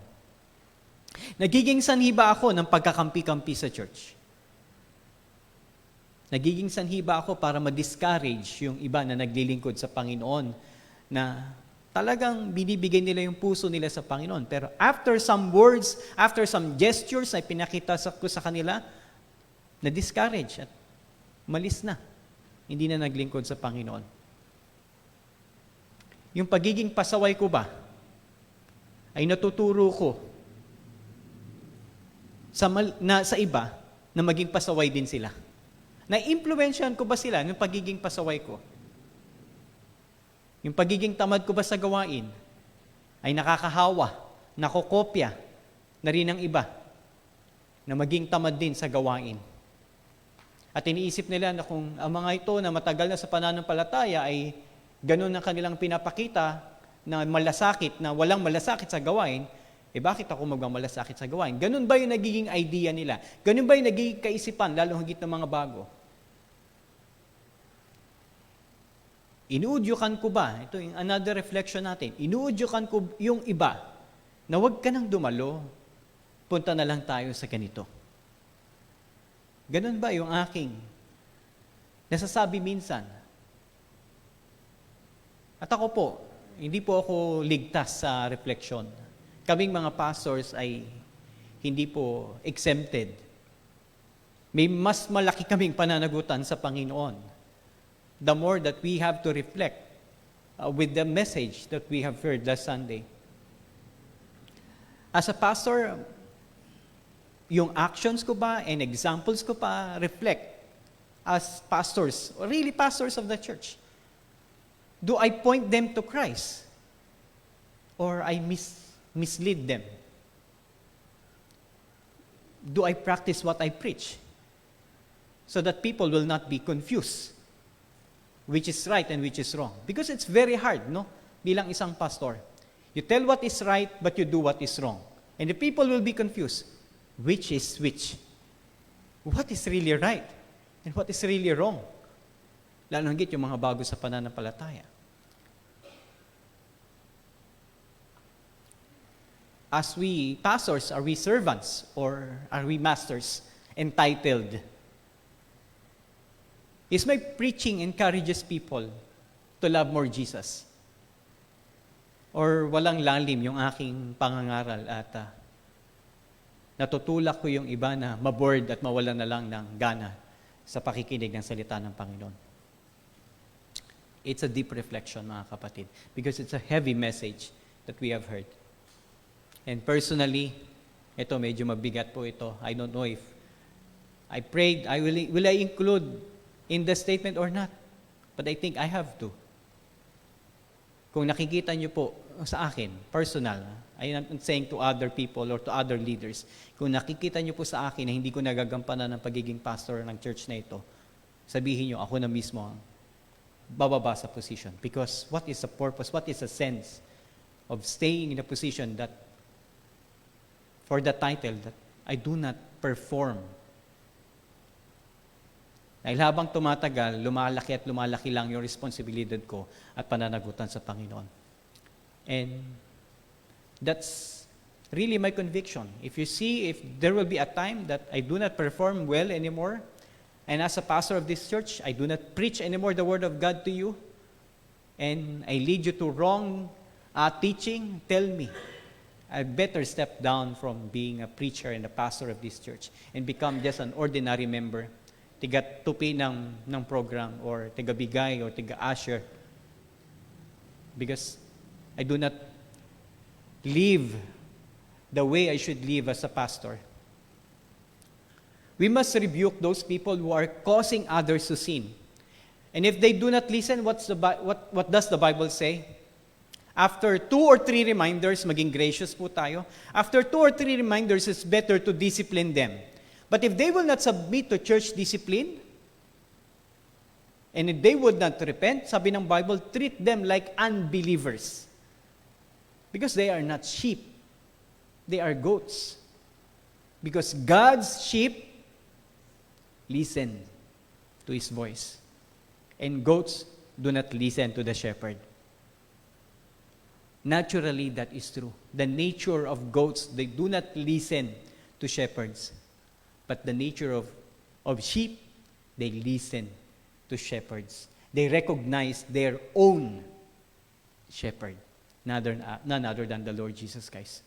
Nagiging sanhi ba ako ng pagkakampi-kampi sa church? Nagiging sanhi ba ako para ma-discourage yung iba na naglilingkod sa Panginoon na talagang binibigay nila yung puso nila sa Panginoon. Pero after some words, after some gestures na pinakita ko sa kanila, na-discourage at malis na. Hindi na naglingkod sa Panginoon. Yung pagiging pasaway ko ba ay natuturo ko sa iba na maging pasaway din sila. Na-impluwensyahan ko ba sila ng pagiging pasaway ko? Yung pagiging tamad ko ba sa gawain ay nakakahawa, nakokopya na rin ng iba na maging tamad din sa gawain. At iniisip nila na kung ang mga ito na matagal na sa pananampalataya ay ganun ang kanilang pinapakita na malasakit, na walang malasakit sa gawain, bakit ako magmamalasakit sa gawain? Ganun ba yung nagiging idea nila? Ganun ba yung nagiging kaisipan, lalo higit ng mga bago? Inuudyukan ko ba? Ito yung another reflection natin. Inuudyukan ko yung iba na huwag ka nang dumalo. Punta na lang tayo sa ganito. Ganun ba yung aking nasasabi minsan? At ako po, hindi po ako ligtas sa reflection. Kaming mga pastors ay hindi po exempted. May mas malaki kaming pananagutan sa Panginoon. The more that we have to reflect with the message that we have heard last Sunday. As a pastor, yung actions ko ba and examples ko pa reflect as pastors, or really pastors of the church? Do I point them to Christ? Or I mislead them? Do I practice what I preach? So that people will not be confused which is right and which is wrong. Because it's very hard, no? Bilang isang pastor. You tell what is right, but you do what is wrong. And the people will be confused. Which is which? What is really right? And what is really wrong? Lalo higit yung mga bago sa pananampalataya. As we pastors, are we servants or are we masters entitled? Is my preaching encourages people to love more Jesus? Or walang lalim yung aking pangangaral at natutulak ko yung iba na maboard at mawala na lang ng gana sa pakikinig ng salita ng Panginoon? It's a deep reflection, mga kapatid, because it's a heavy message that we have heard. And personally, ito medyo mabigat po ito. I don't know if I prayed, will I include in the statement or not? But I think I have to. Kung nakikita niyo po sa akin, personal, I'm not saying to other people or to other leaders, kung nakikita niyo po sa akin na hindi ko nagagampanan ng pagiging pastor ng church na ito, sabihin niyo, ako na mismo ang bababa sa position. Because what is the purpose, what is the sense of staying in a position that for the title that I do not perform? Dahil habang tumatagal, lumalaki at lumalaki lang yung responsibilidad ko at pananagutan sa Panginoon. And that's really my conviction. If you see, if there will be a time that I do not perform well anymore, and as a pastor of this church, I do not preach anymore the Word of God to you, and I lead you to wrong teaching, tell me. I better step down from being a preacher and a pastor of this church and become just an ordinary member, tiga-tupi ng program or tiga-bigay or tiga-usher, because I do not live the way I should live as a pastor. We must rebuke those people who are causing others to sin. And if they do not listen, what does the Bible say? After 2 or 3 reminders, maging gracious po tayo. After 2 or 3 reminders, it's better to discipline them. But if they will not submit to church discipline, and if they would not repent, sabi ng Bible, treat them like unbelievers. Because they are not sheep. They are goats. Because God's sheep listen to His voice. And goats do not listen to the shepherd. Naturally, that is true. The nature of goats, they do not listen to shepherds. But the nature of sheep, they listen to shepherds. They recognize their own shepherd, none other than the Lord Jesus Christ.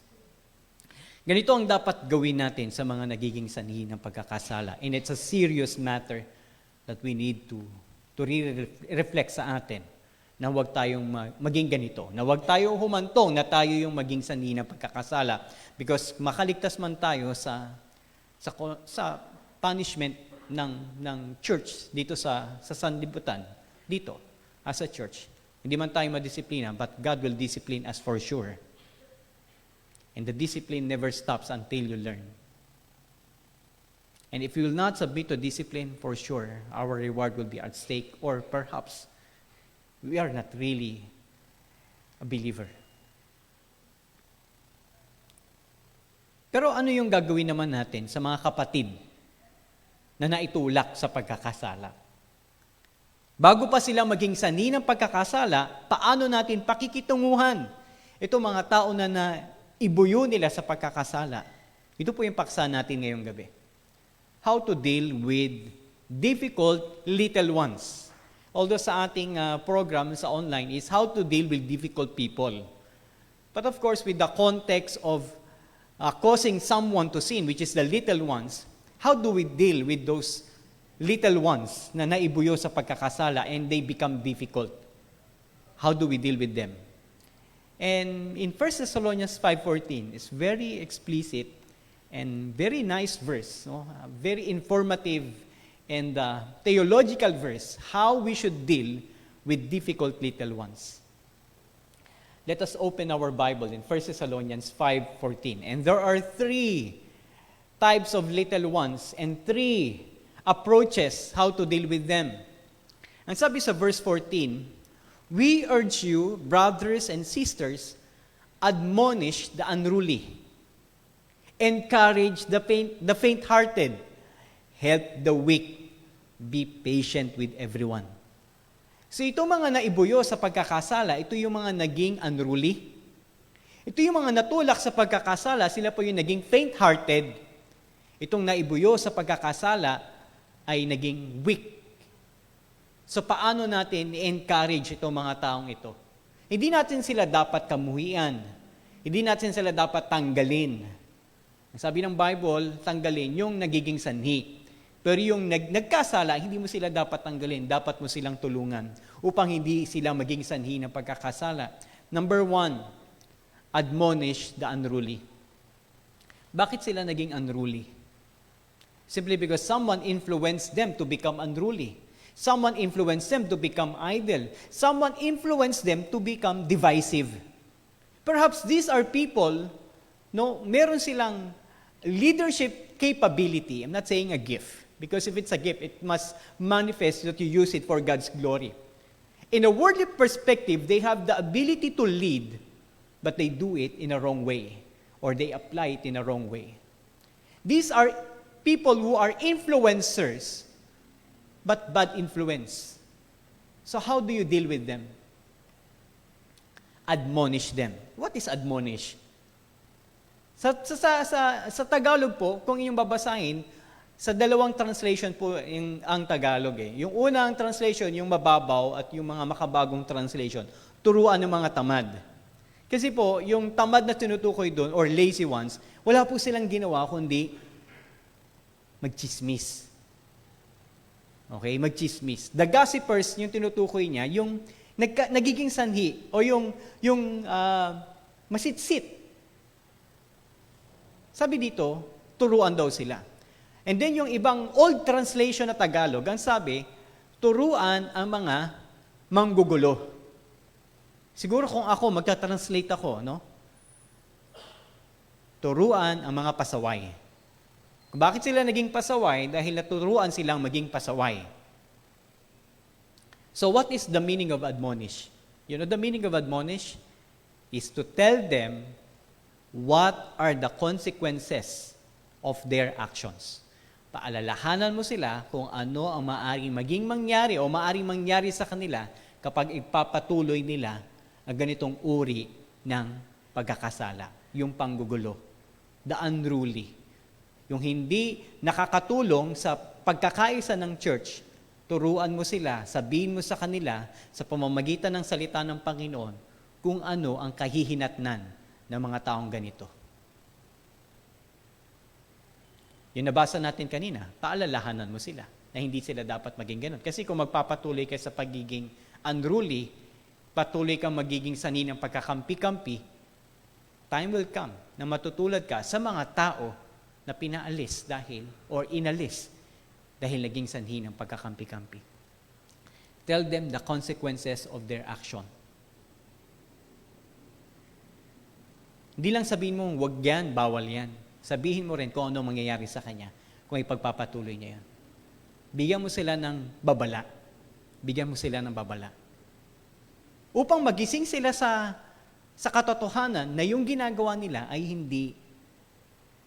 Ganito ang dapat gawin natin sa mga nagiging sanhi ng pagkakasala. And it's a serious matter that we need to really reflect sa atin na huwag tayong maging ganito, na huwag tayong humantong na tayo yung maging sanhi ng pagkakasala, because makaligtas man tayo sa punishment ng church dito sa sanlibutan, dito as a church. Hindi man tayo madisiplina, but God will discipline us for sure. And the discipline never stops until you learn. And if you will not submit to discipline, for sure, our reward will be at stake, or perhaps we are not really a believer. Pero ano yung gagawin naman natin sa mga kapatid na naitulak sa pagkakasala? Bago pa sila maging sanhi ng pagkakasala, paano natin pakikitunguhan itong mga tao na naibuyo nila sa pagkakasala? Ito po yung paksa natin ngayong gabi. How to deal with difficult little ones. Although sa ating program sa online is how to deal with difficult people. But of course, with the context of causing someone to sin, which is the little ones, how do we deal with those little ones na naibuyo sa pagkakasala and they become difficult? How do we deal with them? And in 1 Thessalonians 5:14, it's very explicit And very nice verse, no? Very informative and theological verse, how we should deal with difficult little ones. Let us open our Bible in 1 Thessalonians 5:14. And there are 3 types of little ones and 3 approaches how to deal with them. Ang sabi sa verse 14, "We urge you, brothers and sisters, admonish the unruly, encourage the faint-hearted, help the weak, be patient with everyone." So itong mga naibuyo sa pagkakasala, ito yung mga naging unruly. Ito yung mga natulak sa pagkakasala, sila po yung naging faint-hearted. Itong naibuyo sa pagkakasala ay naging weak. So paano natin i-encourage itong mga taong ito? Hindi natin sila dapat kamuhian. Hindi natin sila dapat tanggalin. Ang sabi ng Bible, tanggalin yung nagiging sanhi. Pero yung nagkasala, hindi mo sila dapat tanggalin. Dapat mo silang tulungan upang hindi sila maging sanhi ng pagkakasala. Number 1, admonish the unruly. Bakit sila naging unruly? Simply because someone influenced them to become unruly. Someone influenced them to become idle. Someone influenced them to become divisive. Perhaps these are people, no, meron silang leadership capability. I'm not saying a gift, because if it's a gift, it must manifest that you use it for God's glory. In a worldly perspective, they have the ability to lead, but they do it in a wrong way, or they apply it in a wrong way. These are people who are influencers, but bad influence. So how do you deal with them? Admonish them. What is admonish? Sa Tagalog po, kung inyong babasahin, sa dalawang translation po ang Tagalog eh. Yung unang translation, yung mababaw, at yung mga makabagong translation, turuan ng mga tamad. Kasi po, yung tamad na tinutukoy doon, or lazy ones, wala po silang ginawa kundi magchismis. Okay, magchismis. The gossipers, yung tinutukoy niya, yung nagiging sanhi, o yung masitsit. Sabi dito, turuan daw sila. And then yung ibang old translation na Tagalog, ang sabi, turuan ang mga manggugulo. Siguro kung ako, magta-translate ako, no? Turuan ang mga pasaway. Kung bakit sila naging pasaway? Dahil naturuan silang maging pasaway. So what is the meaning of admonish? You know, the meaning of admonish is to tell them what are the consequences of their actions. Paalalahanan mo sila kung ano ang maaaring maging mangyari o maaaring mangyari sa kanila kapag ipapatuloy nila ang ganitong uri ng pagkakasala, yung panggugulo, the unruly, yung hindi nakakatulong sa pagkakaisa ng church. Turuan mo sila, sabihin mo sa kanila sa pamamagitan ng salita ng Panginoon kung ano ang kahihinatnan ng mga taong ganito. Yung nabasa natin kanina, paalalahanan mo sila na hindi sila dapat maging ganun. Kasi kung magpapatuloy ka sa pagiging unruly, patuloy kang magiging sanhi ng pagkakampi-kampi, time will come na matutulad ka sa mga tao na pinaalis dahil, or inalis dahil naging sanhi ng pagkakampi-kampi. Tell them the consequences of their action. Hindi lang sabihin mo, wag yan, bawal yan. Sabihin mo rin kung ano mangyayari sa kanya kung ipagpapatuloy niya yan. Bigyan mo sila ng babala. Bigyan mo sila ng babala. Upang magising sila sa katotohanan na yung ginagawa nila ay hindi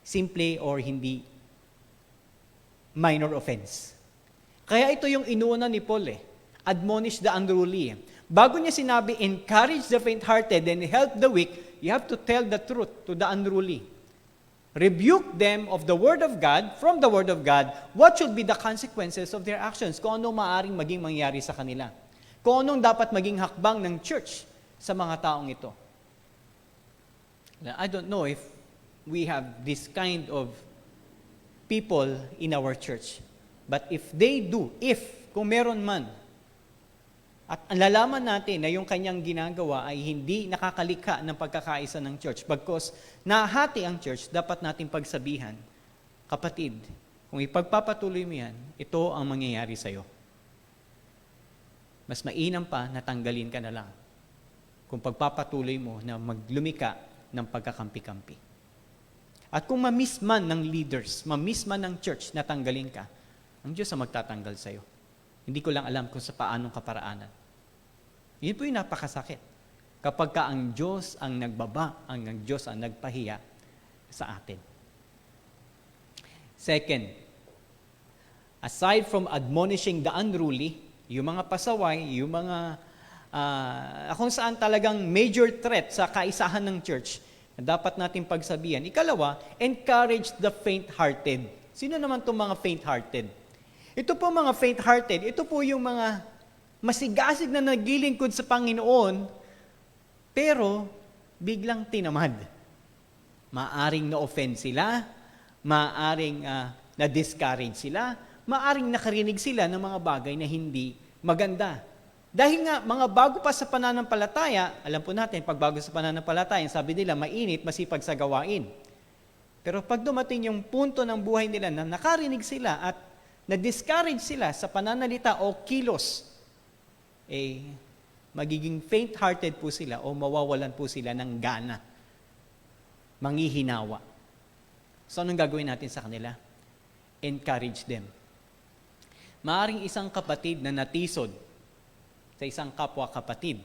simple or hindi minor offense. Kaya ito yung inuuna ni Paul eh. Admonish the unruly. Bago niya sinabi, encourage the faint-hearted and help the weak, you have to tell the truth to the unruly. Rebuke them of the Word of God, from the Word of God, what should be the consequences of their actions, kung anong maaaring maging mangyari sa kanila. Kung anong dapat maging hakbang ng church sa mga taong ito. Now, I don't know if we have this kind of people in our church. But if they do, kung meron man, At nalalaman natin na yung kanyang ginagawa ay hindi nakakalikha ng pagkakaisa ng church. Bagkus nahati ang church, dapat nating pagsabihan, kapatid, kung ipagpapatuloy mo yan, ito ang mangyayari sa'yo. Mas mainam pa na tanggalin ka na lang kung pagpapatuloy mo na maglumika ng pagkakampi-kampi. At kung mamiss man ng leaders, mamiss man ng church na tanggalin ka, ang Diyos ang magtatanggal sa'yo. Hindi ko lang alam kung sa paanong kaparaanan. Yun po yung napakasakit. Kapag ka ang Diyos ang nagbaba, ang Diyos ang nagpahiya sa atin. Second, aside from admonishing the unruly, yung mga pasaway, yung mga kung saan talagang major threat sa kaisahan ng church, na dapat natin pagsabihan. Ikalawa, encourage the faint-hearted. Sino naman itong mga faint-hearted? Ito po mga faint-hearted, ito po yung mga masigasig na naglilingkod sa Panginoon, pero biglang tinamad. Maaring na-offend sila, maaring na-discourage sila, maaring nakarinig sila ng mga bagay na hindi maganda. Dahil nga, mga bago pa sa pananampalataya, alam po natin, pag bago sa pananampalataya, sabi nila, mainit, masipag sa gawain. Pero pag dumating yung punto ng buhay nila na nakarinig sila at na-discourage sila sa pananalita o kilos, magiging faint-hearted po sila o mawawalan po sila ng gana. Manghihinawa. So, anong gagawin natin sa kanila? Encourage them. Maaring isang kapatid na natisod sa isang kapwa kapatid.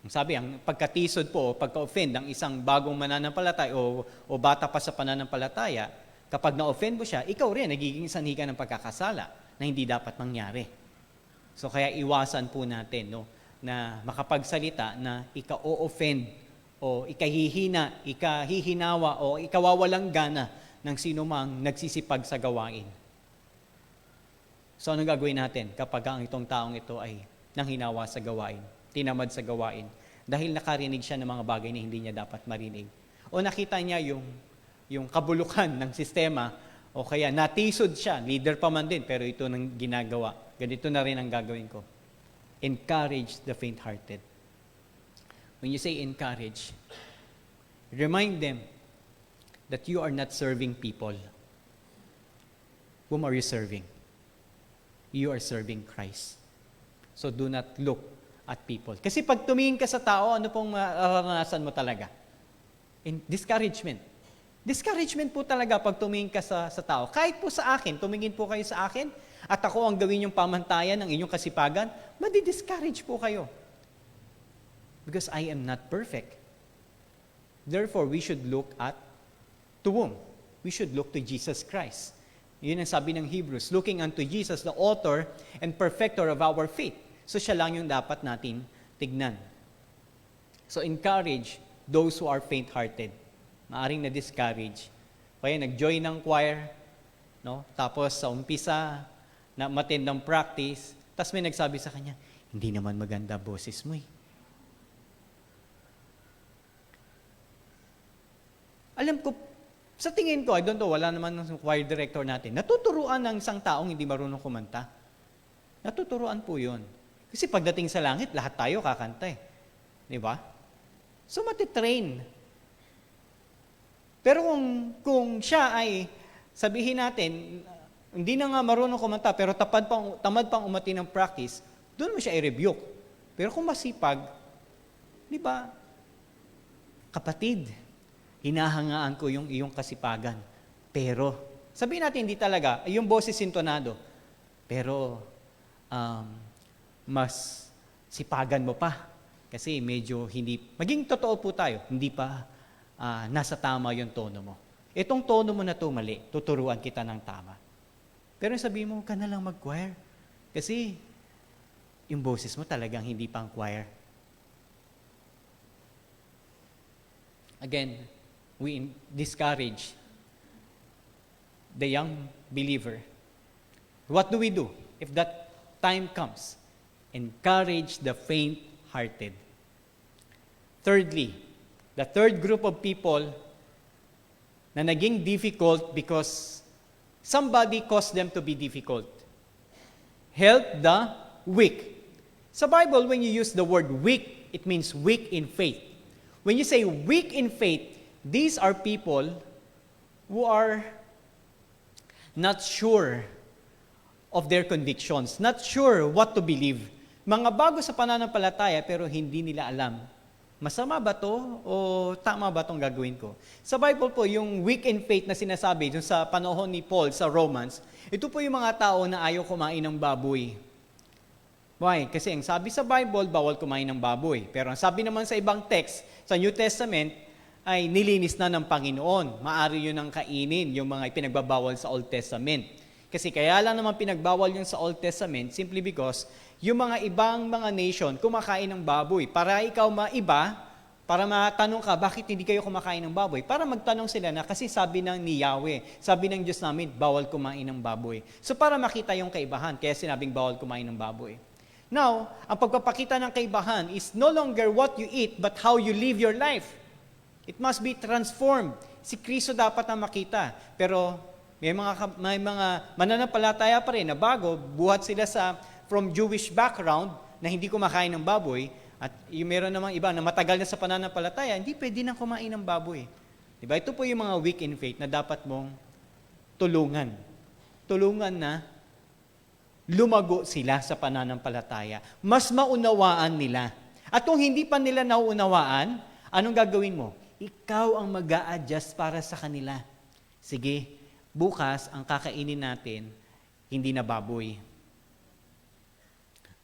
Ang sabi, ang pagkatisod po, pagka-offend ng isang bagong mananampalataya o bata pa sa pananampalataya, kapag na-offend mo siya, ikaw rin nagiging sanhi ka ng pagkakasala na hindi dapat mangyari. So kaya iwasan po natin na makapagsalita na ika-o-offend o ikahihina, ikahihinawa o ikawawalang gana ng sino mang nagsisipag sa gawain. So anong gagawin natin kapag ang itong taong ito ay nanghinawa sa gawain, tinamad sa gawain, dahil nakarinig siya ng mga bagay na hindi niya dapat marinig. O nakita niya yung kabulukan ng sistema, o kaya natisod siya, leader pa man din, pero ito nang ginagawa. Ganito na rin ang gagawin ko. Encourage the faint-hearted. When you say encourage, remind them that you are not serving people. Whom are you serving? You are serving Christ. So do not look at people. Kasi pag tumingin ka sa tao, ano pong mararanasan mo talaga? Discouragement. Discouragement po talaga pag tumingin ka sa tao. Kahit po sa akin, tumingin po kayo sa akin, at ako ang gawin yung pamantayan ng inyong kasipagan, madi-discourage po kayo. Because I am not perfect. Therefore, we should look to whom? We should look to Jesus Christ. Yun ang sabi ng Hebrews, looking unto Jesus, the author and perfecter of our faith. So siya lang yung dapat natin tignan. So encourage those who are faint-hearted. Maaring na-discourage. Kaya nag-join ng choir, tapos sa umpisa, na matend ng practice, tapos may nagsabi sa kanya, hindi naman maganda boses mo eh. Alam ko, sa tingin ko, I don't know, wala naman ng choir director natin, natuturuan ng isang taong hindi marunong kumanta. Natuturuan po yun. Kasi pagdating sa langit, lahat tayo kakanta eh. Di ba? So matitrain. Pero kung siya ay, sabihin natin, hindi na nga marunong kumanta, pero tamad pang umati ng practice, doon mo siya i-rebuke. Pero kung masipag, di ba, kapatid, hinahangaan ko yung iyong kasipagan. Pero, sabihin natin hindi talaga, yung boses sintonado, pero mas sipagan mo pa. Kasi medyo hindi, maging totoo po tayo, hindi pa nasa tama yung tono mo. Itong tono mo na to mali, tuturuan kita ng tama. Pero sabihin mo, ka na lang mag-choir. Kasi yung boses mo talagang hindi pang choir. Again, we discourage the young believer. What do we do if that time comes? Encourage the faint-hearted. Thirdly, the third group of people na naging difficult because somebody caused them to be difficult. Help the weak. Sa Bible, when you use the word weak, it means weak in faith. When you say weak in faith, these are people who are not sure of their convictions, not sure what to believe. Mga bago sa pananampalataya pero hindi nila alam. Masama ba to o tama ba tong gagawin ko? Sa Bible po, yung weak in faith na sinasabi dun sa panahon ni Paul sa Romans, ito po yung mga tao na ayaw kumain ng baboy. Why? Kasi ang sabi sa Bible, bawal kumain ng baboy. Pero ang sabi naman sa ibang text, sa New Testament, ay nilinis na ng Panginoon. Maari yun ang kainin, yung mga ipinagbabawal sa Old Testament. Kasi kaya lang naman pinagbawal yun sa Old Testament simply because yung mga ibang mga nation kumakain ng baboy. Para ikaw maiba, para matanong ka, bakit hindi kayo kumakain ng baboy? Para magtanong sila na kasi sabi ng ni Yahweh, sabi ng Diyos namin, bawal kumain ng baboy. So para makita yung kaibahan, kaya sinabing bawal kumain ng baboy. Now, ang pagpapakita ng kaibahan is no longer what you eat, but how you live your life. It must be transformed. Si Kristo dapat na makita. Pero may mga mananampalataya pa rin na bago, buhat sila from Jewish background na hindi kumakain ng baboy, at yung meron namang iba na matagal na sa pananampalataya, hindi pwede nang kumain ng baboy. Diba? Ito po yung mga weak in faith na dapat mong tulungan. Tulungan na lumago sila sa pananampalataya. Mas maunawaan nila. At kung hindi pa nila nauunawaan, anong gagawin mo? Ikaw ang mag-a-adjust para sa kanila. Sige, bukas ang kakainin natin, hindi na baboy.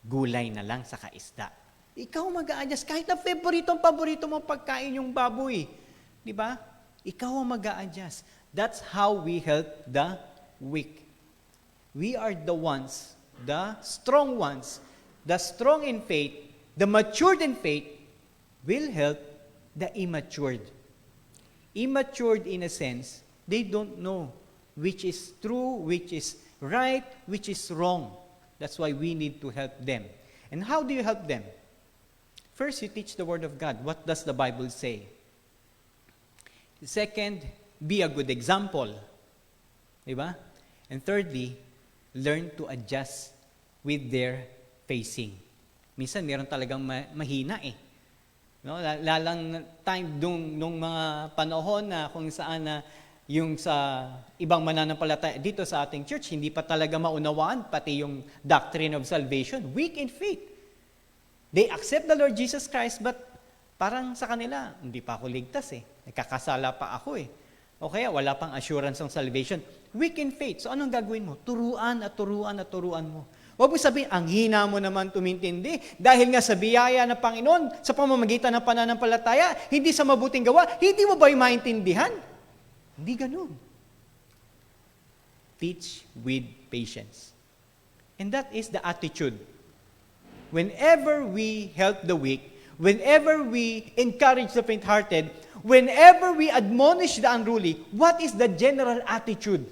Gulay na lang sa isda. Ikaw mag-a-adjust. Kahit na paborito mong pagkain yung baboy. Di ba? Ikaw ang mag-a-adjust. That's how we help the weak. We are the ones, the strong ones, the strong in faith, the matured in faith, will help the immatured. Immatured in a sense, they don't know which is true, which is right, which is wrong. That's why we need to help them. And how do you help them? First, you teach the Word of God. What does the Bible say? Second, be a good example. Diba? And thirdly, learn to adjust with their facing. Minsan, meron talagang mahina eh. No? Lalang time nung mga panahon na kung saan na yung sa ibang mananampalataya dito sa ating church, hindi pa talaga maunawaan pati yung doctrine of salvation. Weak in faith. They accept the Lord Jesus Christ, but parang sa kanila, hindi pa ako ligtas eh. Nagkakasala pa ako eh. O kaya wala pang assurance ng salvation. Weak in faith. So anong gagawin mo? Turuan mo. Huwag mo sabihin, ang hina mo naman tumintindi. Dahil nga sa biyaya ng Panginoon, sa pamamagitan ng pananampalataya, hindi sa mabuting gawa, hindi mo ba yung maintindihan? Hindi ganun. Teach with patience. And that is the attitude. Whenever we help the weak, whenever we encourage the faint-hearted, whenever we admonish the unruly, what is the general attitude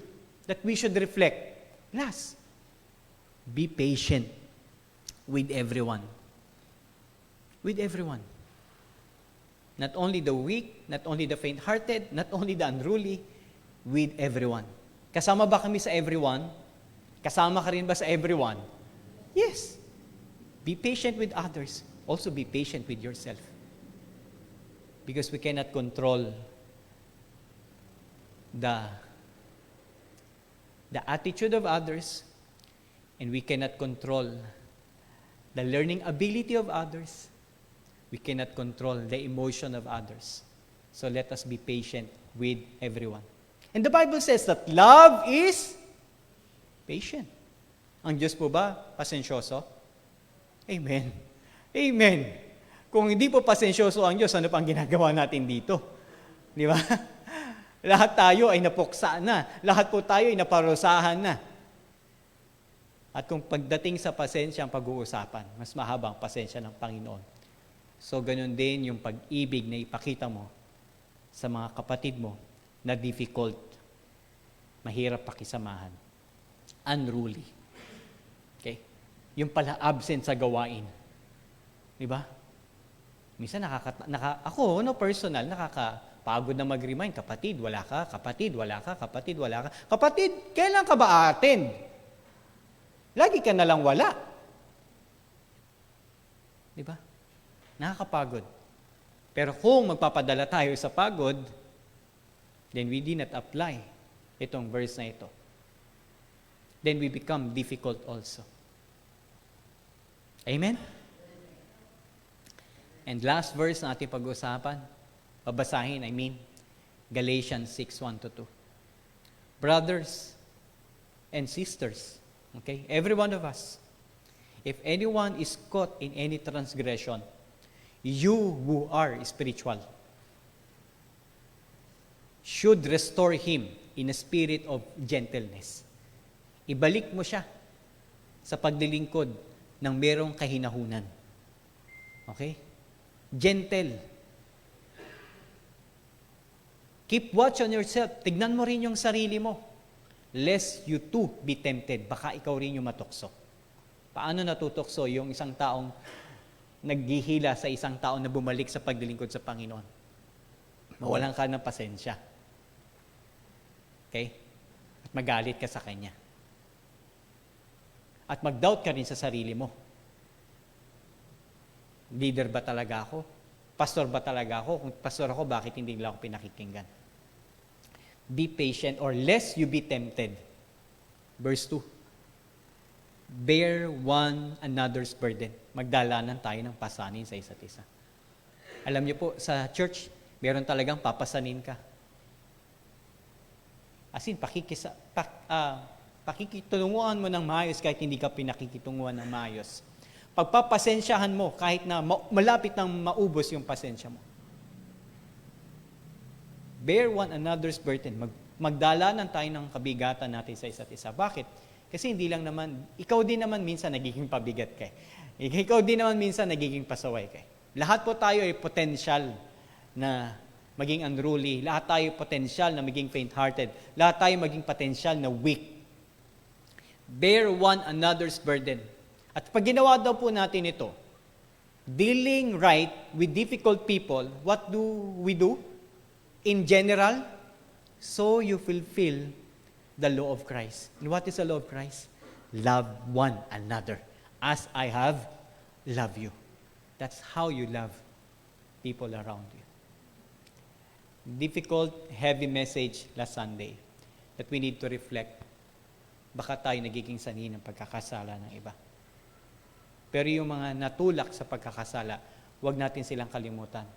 that we should reflect? Last, be patient with everyone. With everyone. Not only the weak, not only the faint-hearted, not only the unruly, with everyone. Kasama ba kami sa everyone? Kasama ka rin ba sa everyone? Yes. Be patient with others. Also be patient with yourself. Because we cannot control the attitude of others, and we cannot control the learning ability of others. We cannot control the emotion of others. So let us be patient with everyone. And the Bible says that love is patient. Ang Diyos po ba pasensyoso? Amen. Amen. Kung hindi po pasensyoso ang Diyos, ano pang ginagawa natin dito? Di ba? Lahat tayo ay napuksa na. Lahat po tayo ay naparusahan na. At kung pagdating sa pasensya ang pag-uusapan, mas mahabang pasensya ng Panginoon. So, ganun din yung pag-ibig na ipakita mo sa mga kapatid mo na difficult, mahirap pakisamahan, unruly. Okay? Yung pala absent sa gawain. Di ba? Minsan ako, personal, nakakapagod na mag-remind, kapatid, wala ka, kapatid, wala ka, kapatid, wala ka. Kapatid, kailan ka ba attend? Lagi ka na lang wala. Di ba? Nakakapagod. Pero kung magpapadala tayo sa pagod, then we did not apply itong verse na ito. Then we become difficult also. Amen? And last verse na ating pag-usapan, babasahin, Galatians 6:1-2. Brothers and sisters, okay, every one of us, if anyone is caught in any transgression, you who are spiritual should restore him in a spirit of gentleness. Ibalik mo siya sa paglilingkod ng merong kahinahunan. Okay? Gentle. Keep watch on yourself. Tignan mo rin yung sarili mo. Lest you too be tempted. Baka ikaw rin yung matukso. Paano natutokso yung isang taong naghihila sa isang tao na bumalik sa paglilingkod sa Panginoon? Mawalan ka ng pasensya. Okay? At magalit ka sa Kanya. At mag-doubt ka rin sa sarili mo. Leader ba talaga ako? Pastor ba talaga ako? Kung pastor ako, bakit hindi nila ako pinakikinggan? Be patient or lest you be tempted. Verse 2. Bear one another's burden. Magdalanan tayo ng pasanin sa isa't isa. Alam niyo po, sa church, meron talagang papasanin ka. As in, pakikitunguan mo ng maayos kahit hindi ka pinakikitunguan ng maayos. Pagpapasensyahan mo kahit na malapit nang maubos yung pasensya mo. Bear one another's burden. Magdalanan tayo ng kabigatan natin sa isa't isa. Bakit? Kasi hindi lang naman, ikaw din naman minsan nagiging pabigat ka. Ikaw din naman minsan nagiging pasaway ka. Lahat po tayo ay potential na maging unruly. Lahat tayo potential na maging faint-hearted. Lahat tayo maging potential na weak. Bear one another's burden. At pag ginawa daw po natin ito, dealing right with difficult people, what do we do? In general, so you fulfill the law of Christ. And what is the law of Christ? Love one another as I have loved you. That's how you love people around you. Difficult, heavy message last Sunday that we need to reflect. Baka tayo nagiging sanhi ng pagkakasala ng iba. Pero yung mga natulak sa pagkakasala, huwag natin silang kalimutan.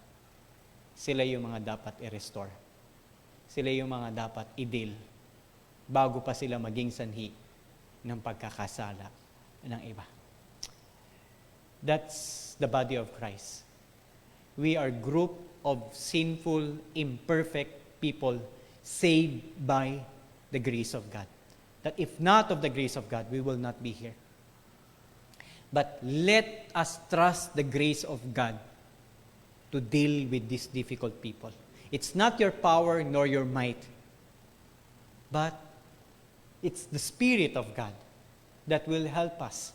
Sila yung mga dapat i-restore. Sila yung mga dapat i-deal bago pa sila maging sanhi ng pagkakasala ng iba. That's the body of Christ. We are group of sinful, imperfect people saved by the grace of God. That if not of the grace of God, we will not be here. But let us trust the grace of God to deal with these difficult people. It's not your power nor your might, but it's the Spirit of God that will help us.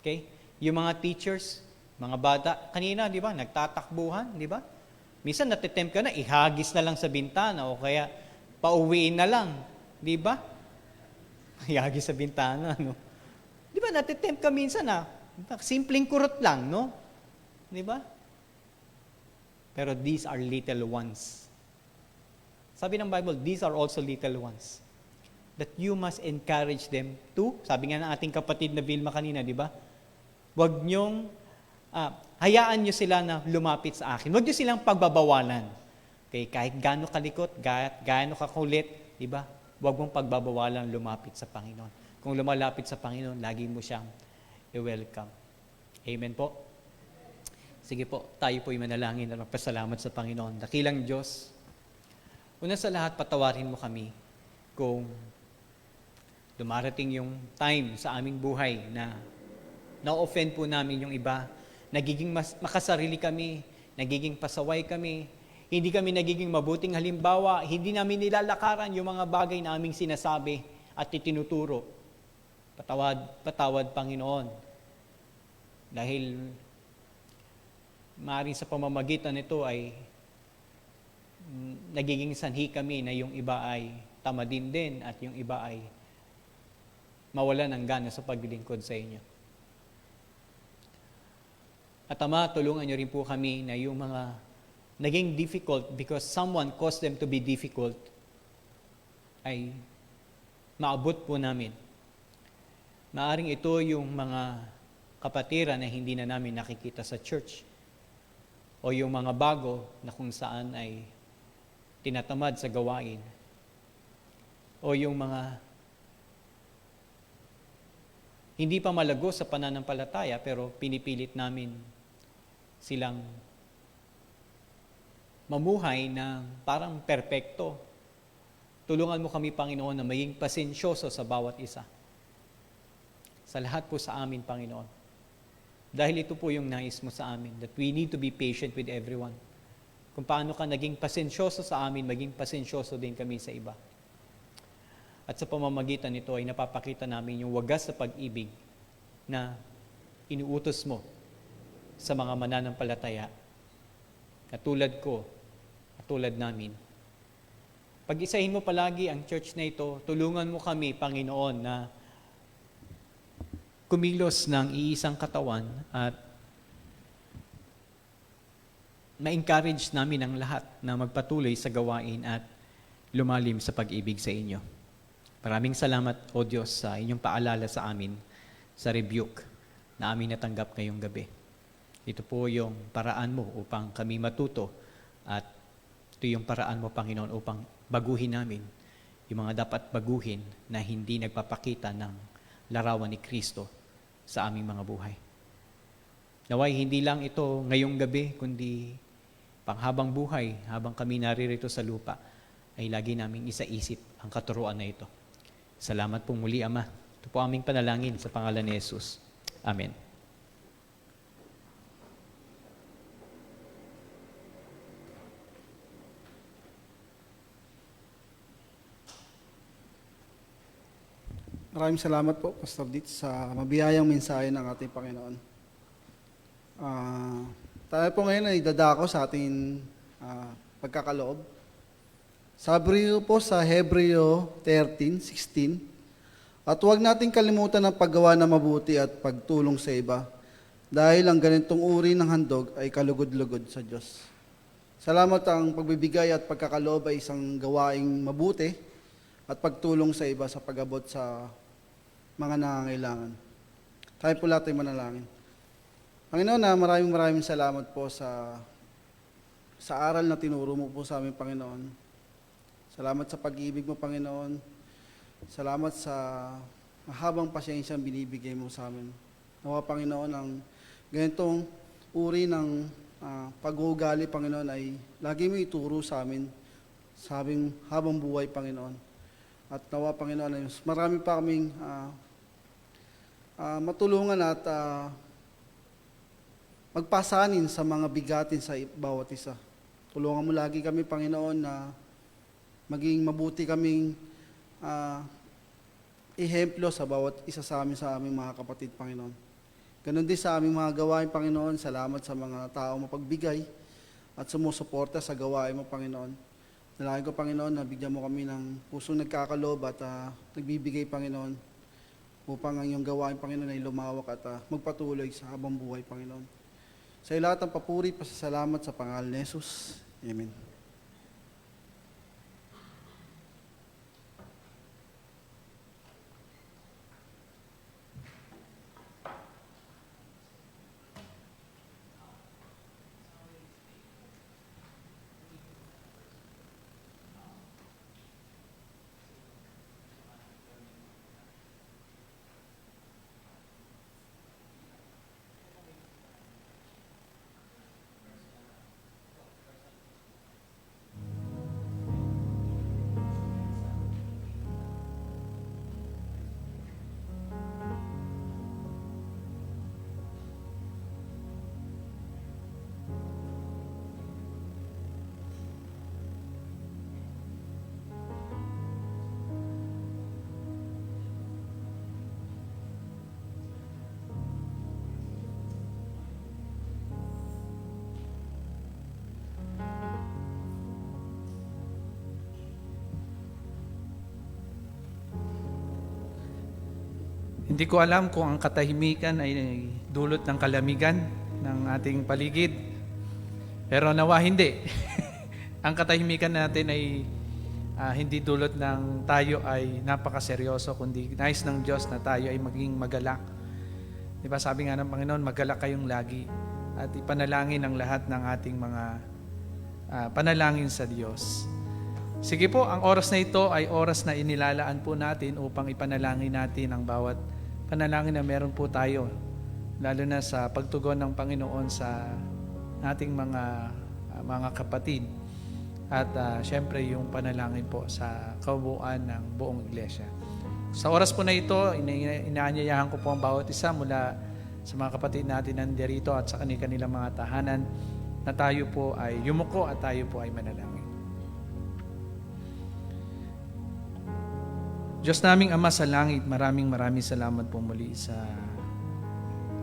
Okay? Yung mga teachers, mga bata, kanina, di ba, nagtatakbuhan, di ba? Minsan natitempt ka na, ihagis na lang sa bintana o kaya pauwiin na lang. Di ba? Ihagis sa bintana, no? Di ba, natitempt ka minsan na, simpleng kurot lang, no? Di ba? Pero these are little ones. Sabi ng Bible, these are also little ones. That you must encourage them to, sabi nga ng ating kapatid na Vilma kanina, di ba? Huwag niyong, hayaan niyo sila na lumapit sa akin. Huwag niyo silang pagbabawalan. Okay, kahit gaano kalikot, gaano kakulit, di ba? Huwag mong pagbabawalan lumapit sa Panginoon. Kung lumalapit sa Panginoon, lagi mo siyang i-welcome. Amen po. Sige po, tayo po ay manalangin at magpasalamat sa Panginoon. Dakilang Diyos, una sa lahat, patawarin mo kami kung dumarating yung time sa aming buhay na na-offend po namin yung iba, nagiging makasarili kami, nagiging pasaway kami, hindi kami nagiging mabuting halimbawa, hindi namin nilalakaran yung mga bagay na aming sinasabi at itinuturo. Patawad Panginoon. Dahil maaaring sa pamamagitan nito ay nagiging sanhi kami na yung iba ay tamadin din at yung iba ay mawalan ng gana sa paglilingkod sa inyo. At Ama, tulungan niyo rin po kami na yung mga naging difficult because someone caused them to be difficult ay maabot po namin. Maaring ito yung mga kapatiran na hindi na namin nakikita sa church o yung mga bago na kung saan ay tinatamad sa gawain o yung mga hindi pa malago sa pananampalataya pero pinipilit namin silang mamuhay na parang perpekto. Tulungan mo kami, Panginoon, na maging pasensyoso sa bawat isa. Sa lahat po sa amin, Panginoon. Dahil ito po yung nais mo sa amin, that we need to be patient with everyone. Kung paano ka naging pasensyoso sa amin, maging pasensyoso din kami sa iba. At sa pamamagitan nito ay napapakita namin yung wagas sa pag-ibig na inuutos mo sa mga mananampalataya na tulad ko at tulad namin. Pag-isahin mo palagi ang church na ito, tulungan mo kami, Panginoon, na kumilos ng iisang katawan at ma-encourage namin ang lahat na magpatuloy sa gawain at lumalim sa pag-ibig sa inyo. Maraming salamat, O Diyos, sa inyong paalala sa amin sa rebuke na aming natanggap ngayong gabi. Ito po yung paraan mo upang kami matuto at ito yung paraan mo, Panginoon, upang baguhin namin yung mga dapat baguhin na hindi nagpapakita ng larawan ni Kristo sa aming mga buhay. Naway, hindi lang ito ngayong gabi, kundi panghabang buhay, habang kami naririto sa lupa, ay lagi naming isaisip ang katuruan na ito. Salamat po muli, Ama. Ito po aming panalangin sa pangalan ni Jesus. Amen. Maraming salamat po, Pastor Ditz, sa mabiyayang mensahe ng ating Panginoon. Tayo po ngayon ay dadako sa ating pagkakaloob. Sabi po sa Hebreo 13:16, at huwag nating kalimutan ang paggawa na mabuti at pagtulong sa iba, dahil ang ganitong uri ng handog ay kalugod-lugod sa Diyos. Salamat, ang pagbibigay at pagkakaloob ay isang gawaing mabuti at pagtulong sa iba sa pag-abot sa mga nangangailangan. Tayo po lahat ay manalangin. Panginoon, maraming salamat po sa aral na tinuro mo po sa amin, Panginoon. Salamat sa pag-ibig mo, Panginoon. Salamat sa mahabang pasyensya binibigay mo sa amin. Nawa, Panginoon, ang ganitong uri ng pag-uugali, Panginoon, ay lagi mo ituro sa amin sa aming habang buhay, Panginoon. At nawa, Panginoon, ay marami pa kaming matulungan at magpasanin sa mga bigatin sa bawat isa. Tulungan mo lagi kami, Panginoon, na maging mabuti kaming ehemplo sa bawat isa sa aming mga kapatid, Panginoon. Ganon din sa aming mga gawain, Panginoon. Salamat sa mga tao mapagbigay at sumusuporta sa gawain mo, Panginoon. Dalangin ko, Panginoon, na bigyan mo kami ng pusong nagkakaloob at nagbibigay, Panginoon, upang ang iyong gawain, Panginoon, ay lumawak at magpatuloy sa habang buhay, Panginoon. Sa lahat ng papuri, pasasalamat sa pangalan ni Jesus. Amen. Hindi ko alam kung ang katahimikan ay dulot ng kalamigan ng ating paligid. Pero nawa hindi. Ang katahimikan natin ay hindi dulot ng tayo ay napakaseryoso, kundi nais ng Diyos na tayo ay maging magalak. Di ba sabi nga ng Panginoon, magalak kayong lagi at ipanalangin ang lahat ng ating mga panalangin sa Diyos. Sige po, ang oras na ito ay oras na inilalaan po natin upang ipanalangin natin ang bawat panalangin na meron po tayo, lalo na sa pagtugon ng Panginoon sa ating mga kapatid. At syempre yung panalangin po sa kabuuan ng buong iglesia. Sa oras po na ito, inaanyayahan ko po ang bawat isa mula sa mga kapatid natin nandirito at sa kanilang mga tahanan na tayo po ay yumuko at tayo po ay manalangin. Diyos naming Ama sa langit, maraming salamat po muli sa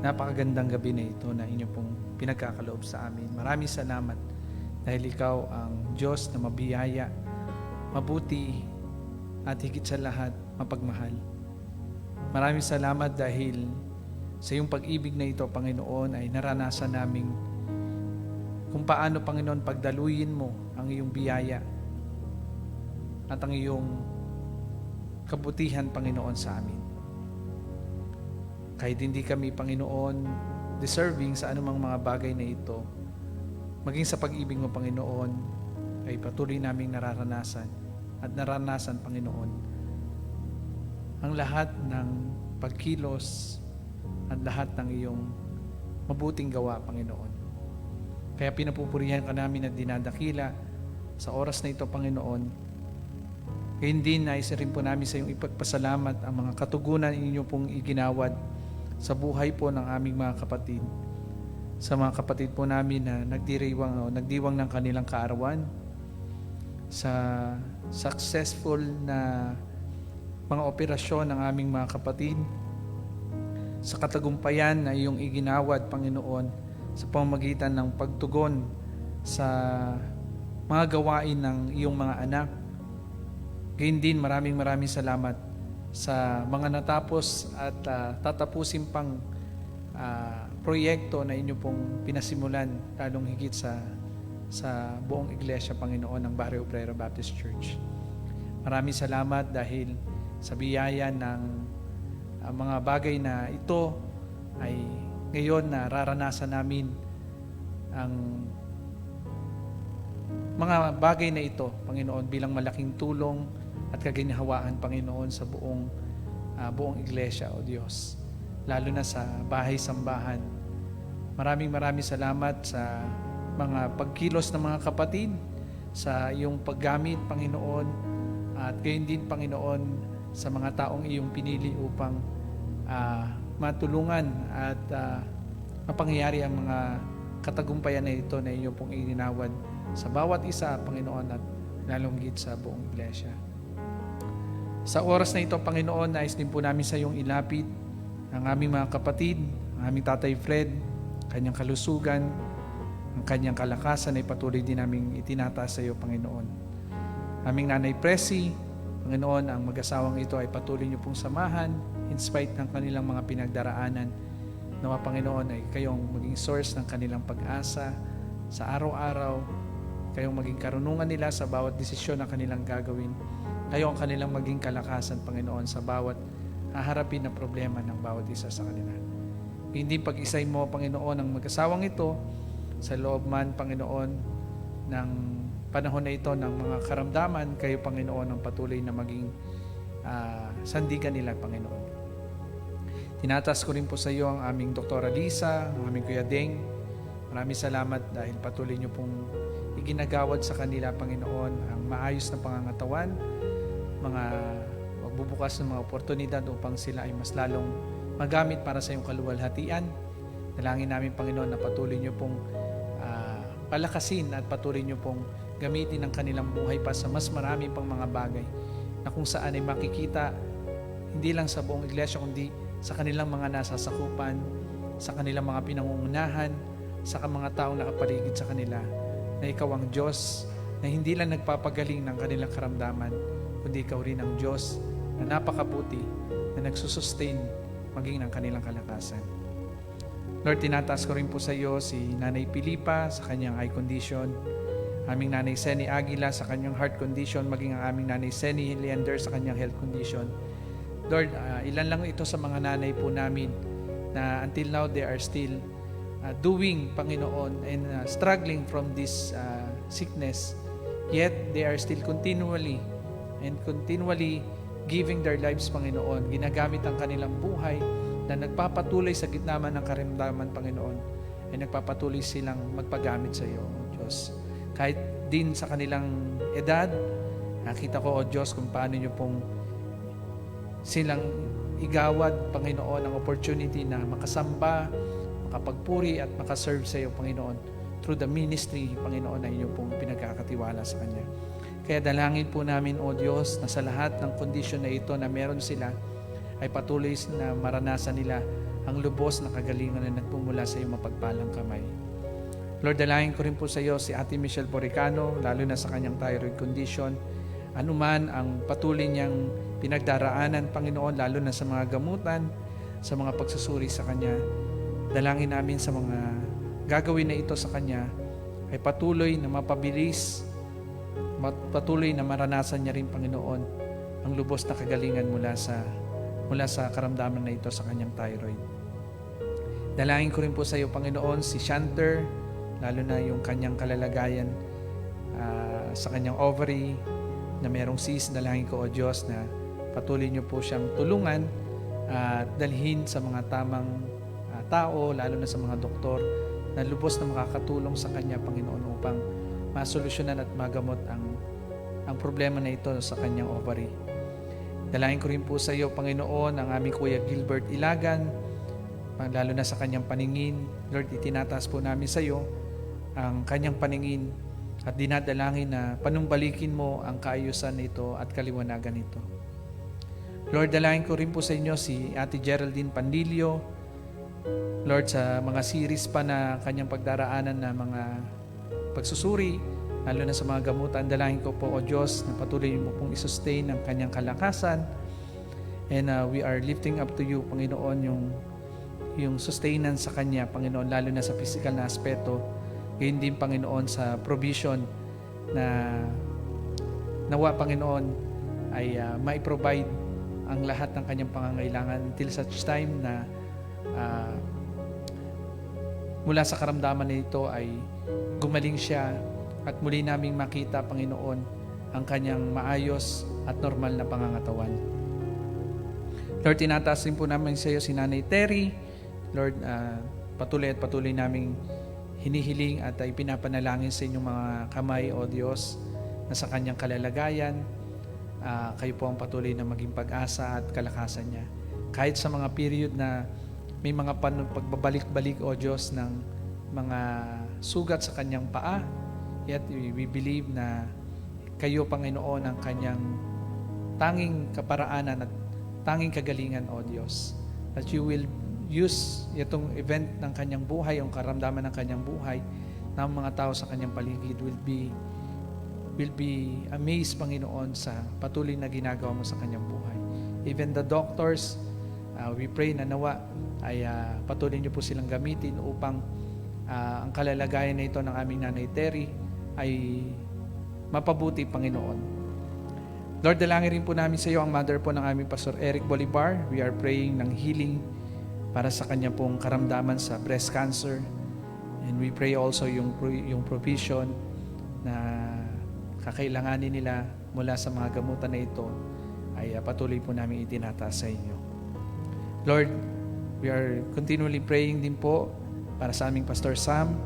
napakagandang gabi na ito na inyo pong pinagkakaloob sa amin. Maraming salamat dahil ikaw ang Diyos na mabiyaya, mabuti, at higit sa lahat, mapagmahal. Maraming salamat dahil sa iyong pag-ibig na ito, Panginoon, ay naranasan namin kung paano, Panginoon, pagdaluyin mo ang iyong biyaya at ang iyong kabutihan, Panginoon, sa amin. Kahit hindi kami, Panginoon, deserving sa anumang mga bagay na ito, maging sa pag-ibig mo, Panginoon, ay patuloy naming nararanasan at naranasan, Panginoon, ang lahat ng pagkilos at lahat ng iyong mabuting gawa, Panginoon. Kaya pinapupurihan ka namin at dinadakila sa oras na ito, Panginoon. Gayon din, nais rin po namin sa iyong ipagpasalamat ang mga katugunan inyo pong iginawad sa buhay po ng aming mga kapatid. Sa mga kapatid po namin na nagdiwang ng kanilang kaarawan, sa successful na mga operasyon ng aming mga kapatid, sa katagumpayan na iyong iginawad, Panginoon, sa pamamagitan ng pagtugon sa mga gawain ng iyong mga anak. Gayon din, maraming salamat sa mga natapos at tatapusin pang proyekto na inyo pong pinasimulan, lalong higit sa buong iglesia, Panginoon, ng Barrio Obrero Baptist Church. Maraming salamat dahil sa biyaya ng mga bagay na ito ay ngayon nararanasan namin ang mga bagay na ito, Panginoon, bilang malaking tulong at kaginhawaan, Panginoon, sa buong iglesia, O Diyos, lalo na sa bahay-sambahan. Maraming salamat sa mga pagkilos ng mga kapatid, sa iyong paggamit, Panginoon, at gayon din, Panginoon, sa mga taong iyong pinili upang matulungan at mapangyayari ang mga katagumpayan na ito na iyong pong ininawad sa bawat isa, Panginoon, at lalong higit sa buong iglesia. Sa oras na ito, Panginoon, nais din po namin sa iyong ilapit ang aming mga kapatid, ang aming Tatay Fred, kanyang kalusugan, ang kanyang kalakasan ay patuloy din namin itinataas sa iyo, Panginoon. Aming Nanay Presi, Panginoon, ang mag-asawang ito ay patuloy niyo pong samahan in spite ng kanilang mga pinagdaraanan. Nawa, Panginoon, ay kayong maging source ng kanilang pag-asa sa araw-araw, kayong maging karunungan nila sa bawat desisyon na kanilang gagawin. Kayo ang kanilang maging kalakasan, Panginoon, sa bawat haharapin na problema ng bawat isa sa kanila. Hindi pag-isay mo, Panginoon, ang mag-asawang ito sa loob man, Panginoon, ng panahon na ito ng mga karamdaman, kayo, Panginoon, ang patuloy na maging sandigan nila, Panginoon. Tinatas ko rin po sa iyo ang aming Dr. Lisa, ang aming Kuya Deng. Maraming salamat dahil patuloy niyo pong iginagawad sa kanila, Panginoon, ang maayos na pangangatawan, mga magbubukas ng mga oportunidad upang sila ay mas lalong magamit para sa iyong kaluwalhatian. Dalangin namin, Panginoon, na patuloy niyo pong palakasin at patuloy niyo pong gamitin ang kanilang buhay pa sa mas marami pang mga bagay na kung saan ay makikita hindi lang sa buong iglesia kundi sa kanilang mga nasasakupan, sa kanilang mga pinangungunahan, sa mga taong nakapaligid sa kanila, na ikaw ang Diyos na hindi lang nagpapagaling ng kanilang karamdaman, kundi ikaw rin ang Diyos na napakabuti, na nagsusustain maging ng kanilang kalakasan. Lord, tinataas ko rin po sa iyo si Nanay Pilipa sa kanyang eye condition, aming Nanay Seni Aguila sa kanyang heart condition, maging ang aming Nanay Seni Leander sa kanyang health condition. Lord, ilan lang ito sa mga nanay po namin na until now they are still doing, Panginoon, and struggling from this sickness. Yet, they are still continually giving their lives, Panginoon. Ginagamit ang kanilang buhay na nagpapatuloy sa gitna man ng karamdaman, Panginoon, ay nagpapatuloy silang magpagamit sa iyo, O Diyos. Kahit din sa kanilang edad, nakita ko, O Diyos, kung paano niyo pong silang igawad, Panginoon, ang opportunity na makasamba, makapagpuri at makaserve sa iyo, Panginoon, through the ministry, Panginoon, na inyo pong pinagkakatiwala sa Kanya. Kaya dalangin po namin, O Diyos, na sa lahat ng kondisyon na ito na meron sila, ay patuloy na maranasan nila ang lubos na kagalingan na nagpumula sa iyong mapagpalang kamay. Lord, dalangin ko rin po sa iyo si Ate Michelle Boricano, lalo na sa kanyang thyroid condition. Anuman ang patuloy niyang pinagdaraanan, Panginoon, lalo na sa mga gamutan, sa mga pagsusuri sa kanya, dalangin namin sa mga gagawin na ito sa kanya ay patuloy na mapabilis, patuloy na maranasan niya rin, Panginoon, ang lubos na kagalingan mula sa karamdaman na ito sa kanyang thyroid. Dalangin ko rin po sa iyo, Panginoon, si Shanter, lalo na yung kanyang kalalagayan sa kanyang ovary na merong cyst. Dalangin ko, O Diyos, na patuloy niyo po siyang tulungan at dalhin sa mga tamang tao, lalo na sa mga doktor, na lubos na makakatulong sa kanya, Panginoon, upang masolusyonan at magamot ang problema na ito sa kanyang ovary. Dalangin ko rin po sa iyo, Panginoon, ang aming Kuya Gilbert Ilagan, lalo na sa kanyang paningin. Lord, itinataas po namin sa iyo ang kanyang paningin at dinadalangin na panumbalikin mo ang kaayusan nito at kaliwanagan nito. Lord, dalangin ko rin po sa inyo si Ate Geraldine Pandilio. Lord, sa mga series pa na kanyang pagdaraanan na mga pagsusuri, lalo na sa mga gamutan, dalangin ko po, O Diyos, na patuloy mo pong isustain ang kanyang kalakasan. And we are lifting up to you, Panginoon, yung sustenance sa kanya, Panginoon, lalo na sa physical na aspeto. Gayon din, Panginoon, sa provision na nawa, Panginoon, ay mai-provide ang lahat ng kanyang pangangailangan until such time na mula sa karamdaman na ito ay gumaling siya at muli naming makita, Panginoon, ang kanyang maayos at normal na pangangatawan. Lord, tinataas rin po namin sa iyo si Nanay Terry. Lord, patuloy naming hinihiling at ay pinapanalangin sa inyong mga kamay, O Diyos, na sa kanyang kalalagayan, kayo po ang patuloy na maging pag-asa at kalakasan niya. Kahit sa mga period na may mga pagbabalik-balik, O Diyos, ng mga sugat sa kanyang paa, yet we believe na kayo, Panginoon, ang kanyang tanging kaparaanan at tanging kagalingan, O Diyos. That you will use itong event ng kanyang buhay, yung karamdaman ng kanyang buhay, na ang mga tao sa kanyang paligid will be amazed, Panginoon, sa patuloy na ginagawa mo sa kanyang buhay. Even the doctors, we pray na nawa ay patuloy niyo po silang gamitin upang ang kalalagayan na ito ng aming Nanay Terry ay mapabuti, Panginoon. Lord, dalangin rin po namin sa iyo ang mother po ng aming Pastor Eric Bolivar. We are praying ng healing para sa kanya pong karamdaman sa breast cancer. And we pray also yung provision na kakailanganin nila mula sa mga gamutan na ito ay patuloy po namin itinataas sa inyo. Lord, we are continually praying din po para sa aming Pastor Sam,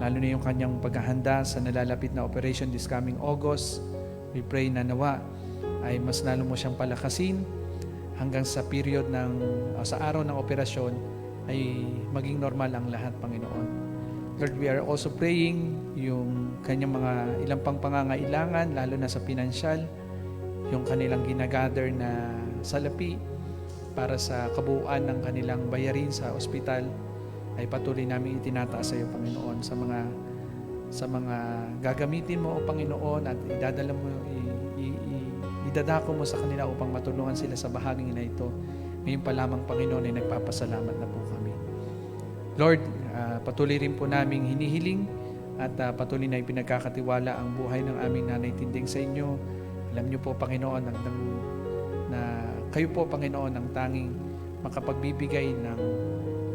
lalo na yung kanyang paghahanda sa nalalapit na operation this coming August. We pray na nawa ay mas lalo mo siyang palakasin hanggang sa period sa araw ng operasyon ay maging normal ang lahat, Panginoon. Lord, we are also praying yung kanyang mga ilang pang pangangailangan, lalo na sa pinansyal, yung kanilang ginagather na salapi para sa kabuuan ng kanilang bayarin sa ospital, ay patuloy namin itinataas sa iyo, Panginoon, sa mga gagamitin mo, O Panginoon, at idadako mo sa kanila upang matulungan sila sa bahaging na ito. Ngayon pa lamang, Panginoon, ay nagpapasalamat na po kami. Lord, patuloy rin po naming hinihiling at patuloy na ipinagkakatiwala ang buhay ng aming Nanay Tinding sa inyo. Alam niyo po, Panginoon, na kayo po, Panginoon, ang tanging makapagbibigay ng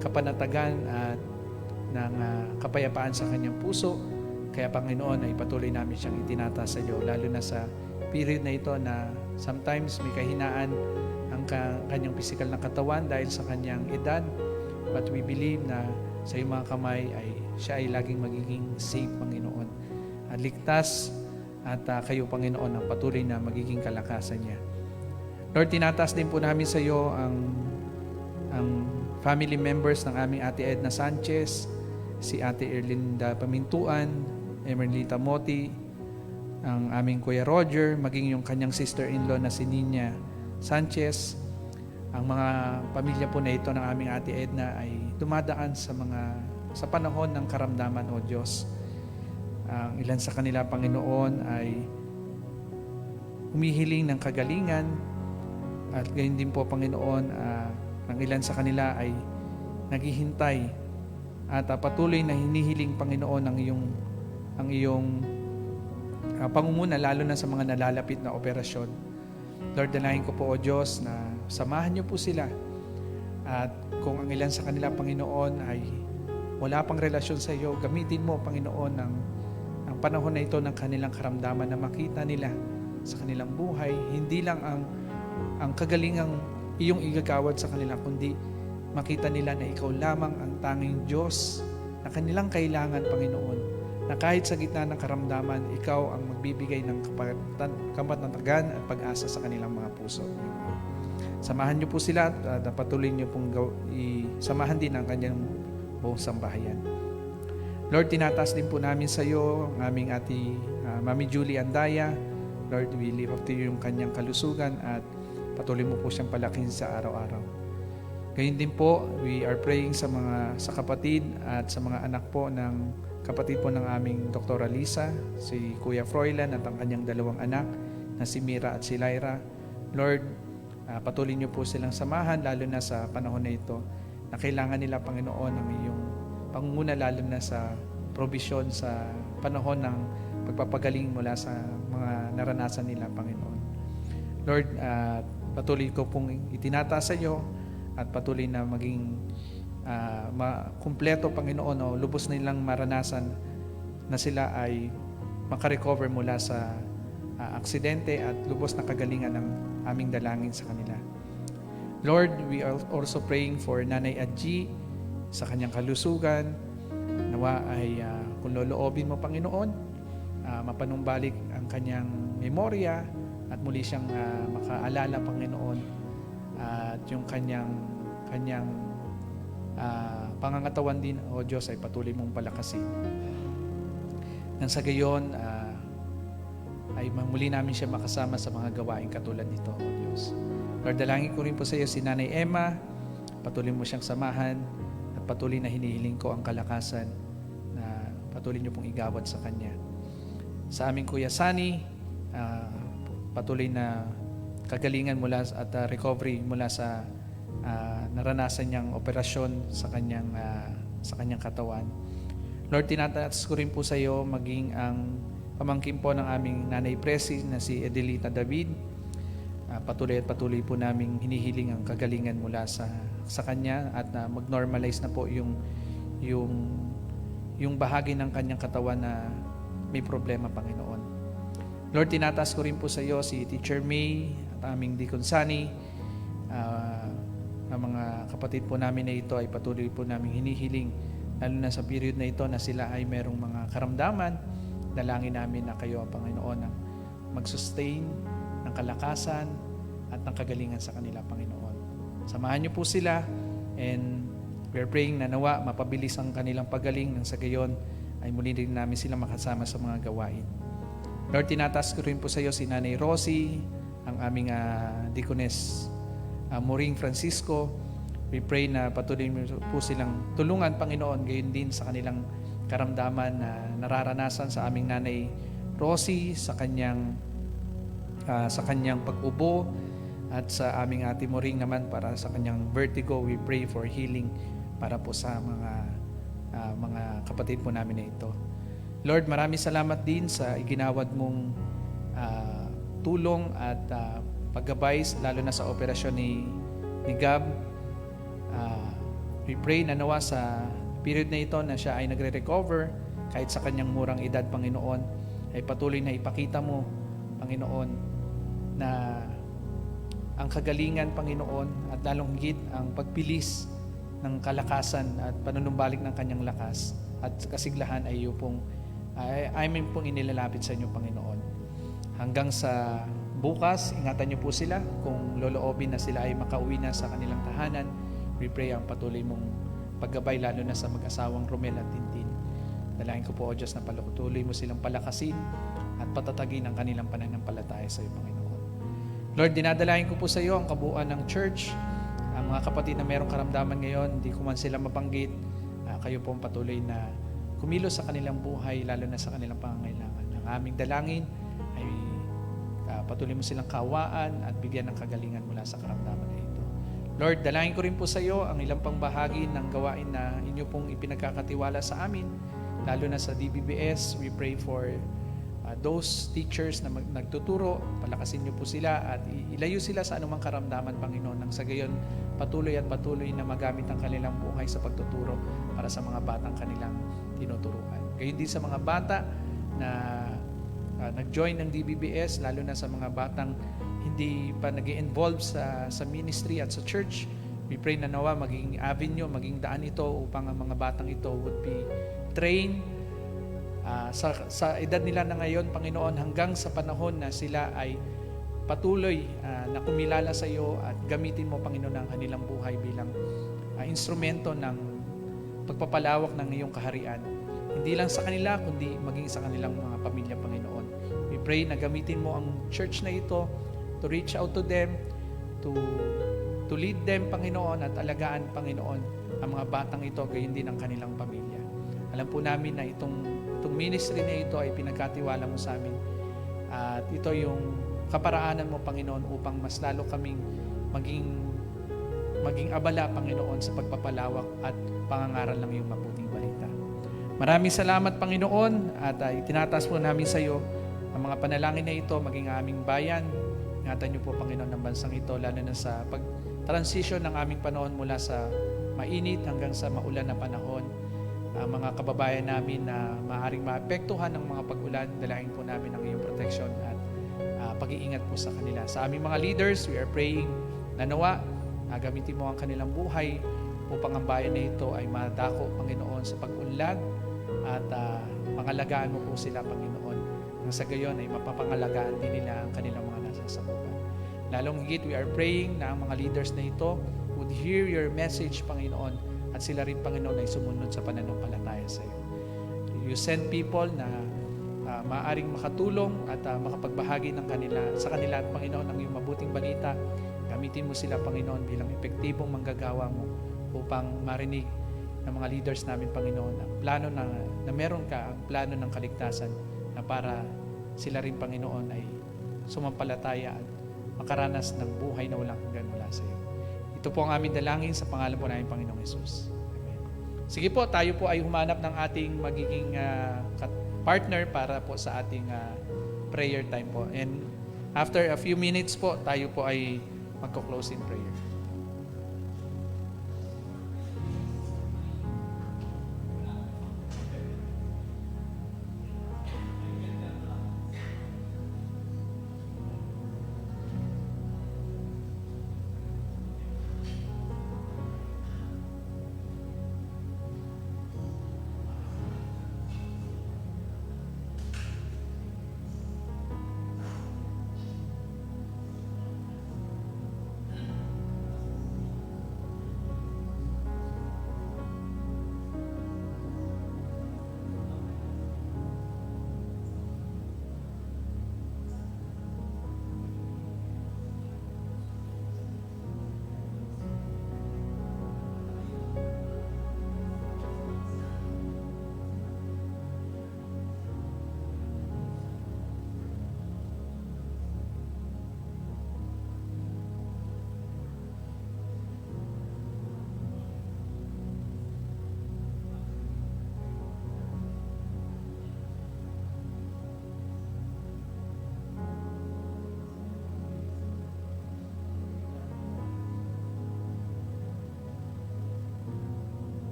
kapanatagan at ng kapayapaan sa kanyang puso. Kaya, Panginoon, ay patuloy namin siyang itinataas sa iyo, lalo na sa period na ito na sometimes may kahinaan ang kanyang physical na katawan dahil sa kanyang edad. But we believe na sa iyong mga kamay ay siya ay laging magiging safe, Panginoon. At ligtas at kayo, Panginoon, ang patuloy na magiging kalakasan niya. Lord, tinataas din po namin sa iyo ang family members ng aming Ate Edna Sanchez, si Ate Erlinda Pamintuan, Emerlita Moti, ang aming Kuya Roger, maging yung kanyang sister-in-law na si Nina Sanchez. Ang mga pamilya po na ito ng aming Ate Edna ay dumadaan sa panahon ng karamdaman, O Diyos. Ang ilan sa kanila, Panginoon, ay humihiling ng kagalingan at gayon din po, Panginoon, ang ilan sa kanila ay naghihintay at patuloy na hinihiling, Panginoon, ang iyong pangunguna, lalo na sa mga nalalapit na operasyon. Lord, dalahin ko po, O Diyos, na samahan niyo po sila. At kung ang ilan sa kanila, Panginoon, ay wala pang relasyon sa iyo, gamitin mo, Panginoon, ang panahon na ito ng kanilang karamdaman na makita nila sa kanilang buhay, hindi lang ang kagalingang iyong igagawad sa kanila, kundi makita nila na ikaw lamang ang tanging Diyos na kanilang kailangan, Panginoon, na kahit sa gitna ng karamdaman, ikaw ang magbibigay ng kapanatagan at pag-asa sa kanilang mga puso. Samahan niyo po sila at patuloy niyo pong samahan din ang kanyang buong sambahayan. Lord, tinataas din po namin sa iyo ang aming Mami Julie Andaya. Lord, we lift up to you yung kanyang kalusugan at patuloy mo po siyang palakin sa araw-araw. Gayun din po, we are praying sa kapatid at sa mga anak po ng kapatid po ng aming Dr. Alisa, si Kuya Froilan at ang kanyang dalawang anak na si Mira at si Lyra. Lord, patuloy niyo po silang samahan, lalo na sa panahon na ito na kailangan nila, Panginoon, ng iyong pangunguna, lalo na sa provision sa panahon ng pagpapagaling mula sa mga naranasan nila, Panginoon. Lord, patuloy ko pong itinataas sa iyo at patuloy na maging kumpleto, Panginoon, o lubos nilang maranasan na sila ay makarecover mula sa aksidente at lubos na kagalingan ng aming dalangin sa kanila. Lord, we are also praying for Nanay Adji sa kanyang kalusugan. Nawa ay kung loloobin mo, Panginoon, mapanumbalik ang kanyang memorya at muli siyang makaalala, Panginoon, at yung kanyang pangangatawan din, O Diyos, ay patuloy mong palakasin. Nang sa gayon, ay muli namin siya makasama sa mga gawain katulad nito, O Diyos. Lord, dalangin ko rin po sa iyo si Nanay Emma, patuloy mo siyang samahan at patuloy na hinihiling ko ang kalakasan na patuloy niyo pong igawad sa kanya. Sa aming Kuya Sani, patuloy na kagalingan mula at recovery mula sa naranasan niyang operasyon sa kanyang katawan. Lord, tinataas ko rin po sa iyo maging ang pamangkin po ng aming Nanay Presi na si Edelita David. Patuloy po naming hinihiling ang kagalingan mula sa kanya at mag-normalize na po yung bahagi ng kanyang katawan na may problema, Panginoon. Lord, tinataas ko rin po sa iyo si Teacher May at aming Deacon Sunny. Ang mga kapatid po namin na ito ay patuloy po namin hinihiling, lalo na sa period na ito na sila ay merong mga karamdaman. Dalangin namin na kayo, Panginoon, ang mag-sustain ng kalakasan at ng kagalingan sa kanila, Panginoon. Samahan niyo po sila and we're praying na nawa mapabilis ang kanilang pagaling nang sa gayon ay muli rin namin sila makasama sa mga gawain. Lord, tinataas ko rin po sa iyo si Nanay Rosie, ang aming Deaconess Maureen Francisco. We pray na patuloy po silang tulungan, Panginoon, gayon din sa kanilang karamdaman na nararanasan sa aming Nanay Rosie sa kanyang pag-ubo at sa aming Ate Maureen naman para sa kanyang vertigo. We pray for healing para po sa mga kapatid po namin na ito. Lord, maraming salamat din sa iginawad mong tulong at paggabay, lalo na sa operasyon ni Gab. We pray na nawa sa period na ito na siya ay nagre-recover kahit sa kanyang murang edad, Panginoon, ay patuloy na ipakita mo, Panginoon, na ang kagalingan, Panginoon, at lalong higit ang pagpilis ng kalakasan at panunumbalik ng kanyang lakas at kasiglahan ay iyo pong amin pong inilalapit sa inyo, Panginoon. Hanggang sa bukas, ingatan niyo po sila kung loloobin na sila ay makauwi na sa kanilang tahanan. We pray ang patuloy mong paggabay lalo na sa mag-asawang Romel at Tintin. Dalangin ko po, O Diyos, na patuloy mo silang palakasin at patatagin ang kanilang pananampalataya sa iyo, Panginoon. Lord, dinadalangin ko po sa iyo ang kabuuan ng church, ang mga kapatid na mayroong karamdaman ngayon, hindi ko man sila mabanggit, kayo po ang patuloy na kumilos sa kanilang buhay, lalo na sa kanilang pangangailangan. Ang aming dalangin ay patuloy mo silang kawaan at bigyan ng kagalingan mula sa karamdaman na ito. Lord, dalangin ko rin po sa iyo ang ilang pang bahagi ng gawain na inyo pong ipinagkakatiwala sa amin, lalo na sa DBBS. We pray for those teachers na nagtuturo, palakasin niyo po sila at ilayo sila sa anumang karamdaman, Panginoon, nang sa gayon patuloy na magamit ang kanilang buhay sa pagtuturo para sa mga batang kanilang tinuturuan. Gayon din sa mga bata na nag-join ng DBBS, lalo na sa mga batang hindi pa nag-involve sa ministry at sa church. We pray na nawa maging avenue, maging daan ito upang ang mga batang ito would be trained sa edad nila na ngayon, Panginoon, hanggang sa panahon na sila ay patuloy na kumilala sa iyo at gamitin mo, Panginoon, ang kanilang buhay bilang instrumento ng pagpapalawak ng iyong kaharian. Hindi lang sa kanila, kundi maging sa kanilang mga pamilya, Panginoon. We pray na gamitin mo ang church na ito to reach out to them, to lead them, Panginoon, at alagaan, Panginoon, ang mga batang ito, gayon din ang kanilang pamilya. Alam po namin na itong ministry na ito ay pinagkatiwala mo sa amin. At ito yung kaparaanan mo, Panginoon, upang mas lalo kaming maging abala, Panginoon, sa pagpapalawak at pangangaral ng iyong mabuting balita. Maraming salamat, Panginoon, at itinataas po namin sa iyo ang mga panalangin na ito, maging aming bayan. Ingatan niyo po, Panginoon, ng bansang ito, lalo na sa pag-transition ng aming panahon mula sa mainit hanggang sa maulan na panahon. Ang mga kababayan namin na maaaring maapektuhan ng mga pag-ulan, dalangin po namin ang iyong protection at pag-iingat po sa kanila. Sa aming mga leaders, we are praying na nawa, gamitin mo ang kanilang buhay upang ang bayan na ito ay madako, Panginoon, sa pag-unlad at pangalagaan mo po sila, Panginoon. Nang sa gayon ay mapapangalagaan din nila ang kanilang mga nasasakupan. Lalong higit, we are praying na ang mga leaders na ito would hear your message, Panginoon, at sila rin, Panginoon, ay sumunod sa pananampalataya sa iyo. You send people na maaaring makatulong at makapagbahagi sa kanila at, Panginoon, ang iyong mabuting balita. Gamitin mo sila, Panginoon, bilang epektibong manggagawa mo upang marinig ng mga leaders namin, Panginoon, ang plano na meron ka, ang plano ng kaligtasan na para sila rin, Panginoon, ay sumampalataya at makaranas ng buhay na walang hanggan mula sa iyo. Ito po ang aming dalangin sa pangalan po namin, Panginoong Hesus. Amen. Sige po, tayo po ay humanap ng ating magiging partner para po sa ating prayer time po. And after a few minutes po, tayo po ay magko-close in prayer.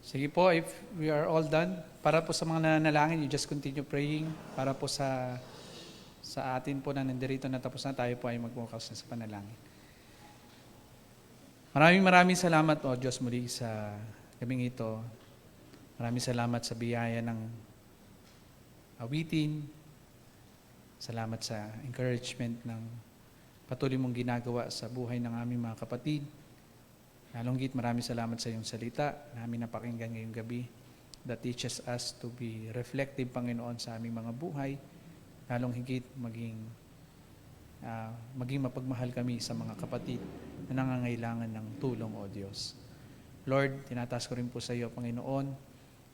Sige po, if we are all done, para po sa mga nananalangin, you just continue praying. Para po sa atin po na nandirito na tapos na, tayo po ay magbukas na sa panalangin. Maraming salamat o Diyos muli sa gabing ito. Maraming salamat sa biyaya ng awitin. Salamat sa encouragement ng patuloy mong ginagawa sa buhay ng aming mga kapatid. Lalong higit, maraming salamat sa iyong salita na aming napakinggan ngayong gabi that teaches us to be reflective, Panginoon, sa aming mga buhay. Lalong higit, maging mapagmahal kami sa mga kapatid na nangangailangan ng tulong, O Diyos. Lord, tinataas ko rin po sa iyo, Panginoon,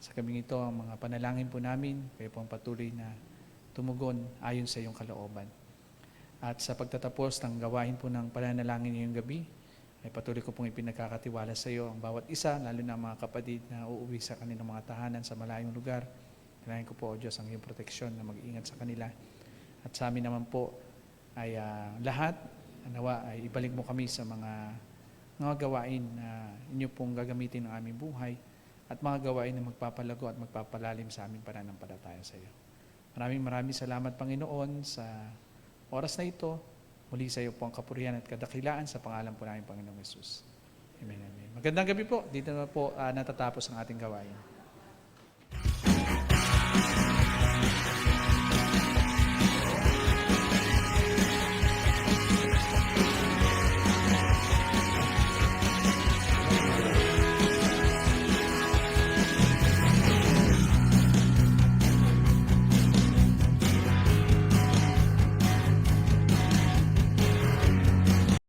sa gabing ito, ang mga panalangin po namin, kayo po ang patuloy na tumugon ayon sa iyong kalooban. At sa pagtatapos ng gawain po ng pananalangin ngayong gabi, ay patuloy ko pong ipinagkakatiwala sa iyo ang bawat isa, lalo na ang mga kapatid na uuwi sa kanilang mga tahanan sa malayong lugar. Kailangan ko po, O Diyos, ang iyong proteksyon na mag-iingat sa kanila. At sa amin naman po ay lahat, nawa ay ibalik mo kami sa mga gawain na inyo pong gagamitin ng aming buhay at mga gawain na magpapalago at magpapalalim sa aming pananampalataya sa iyo. Maraming salamat, Panginoon, sa oras na ito. Muli sa iyo po ang kapurihan at kadakilaan sa pangalan po namin, Panginoong Yesus. Amen, amen. Magandang gabi po. Dito na po natatapos ang ating gawain.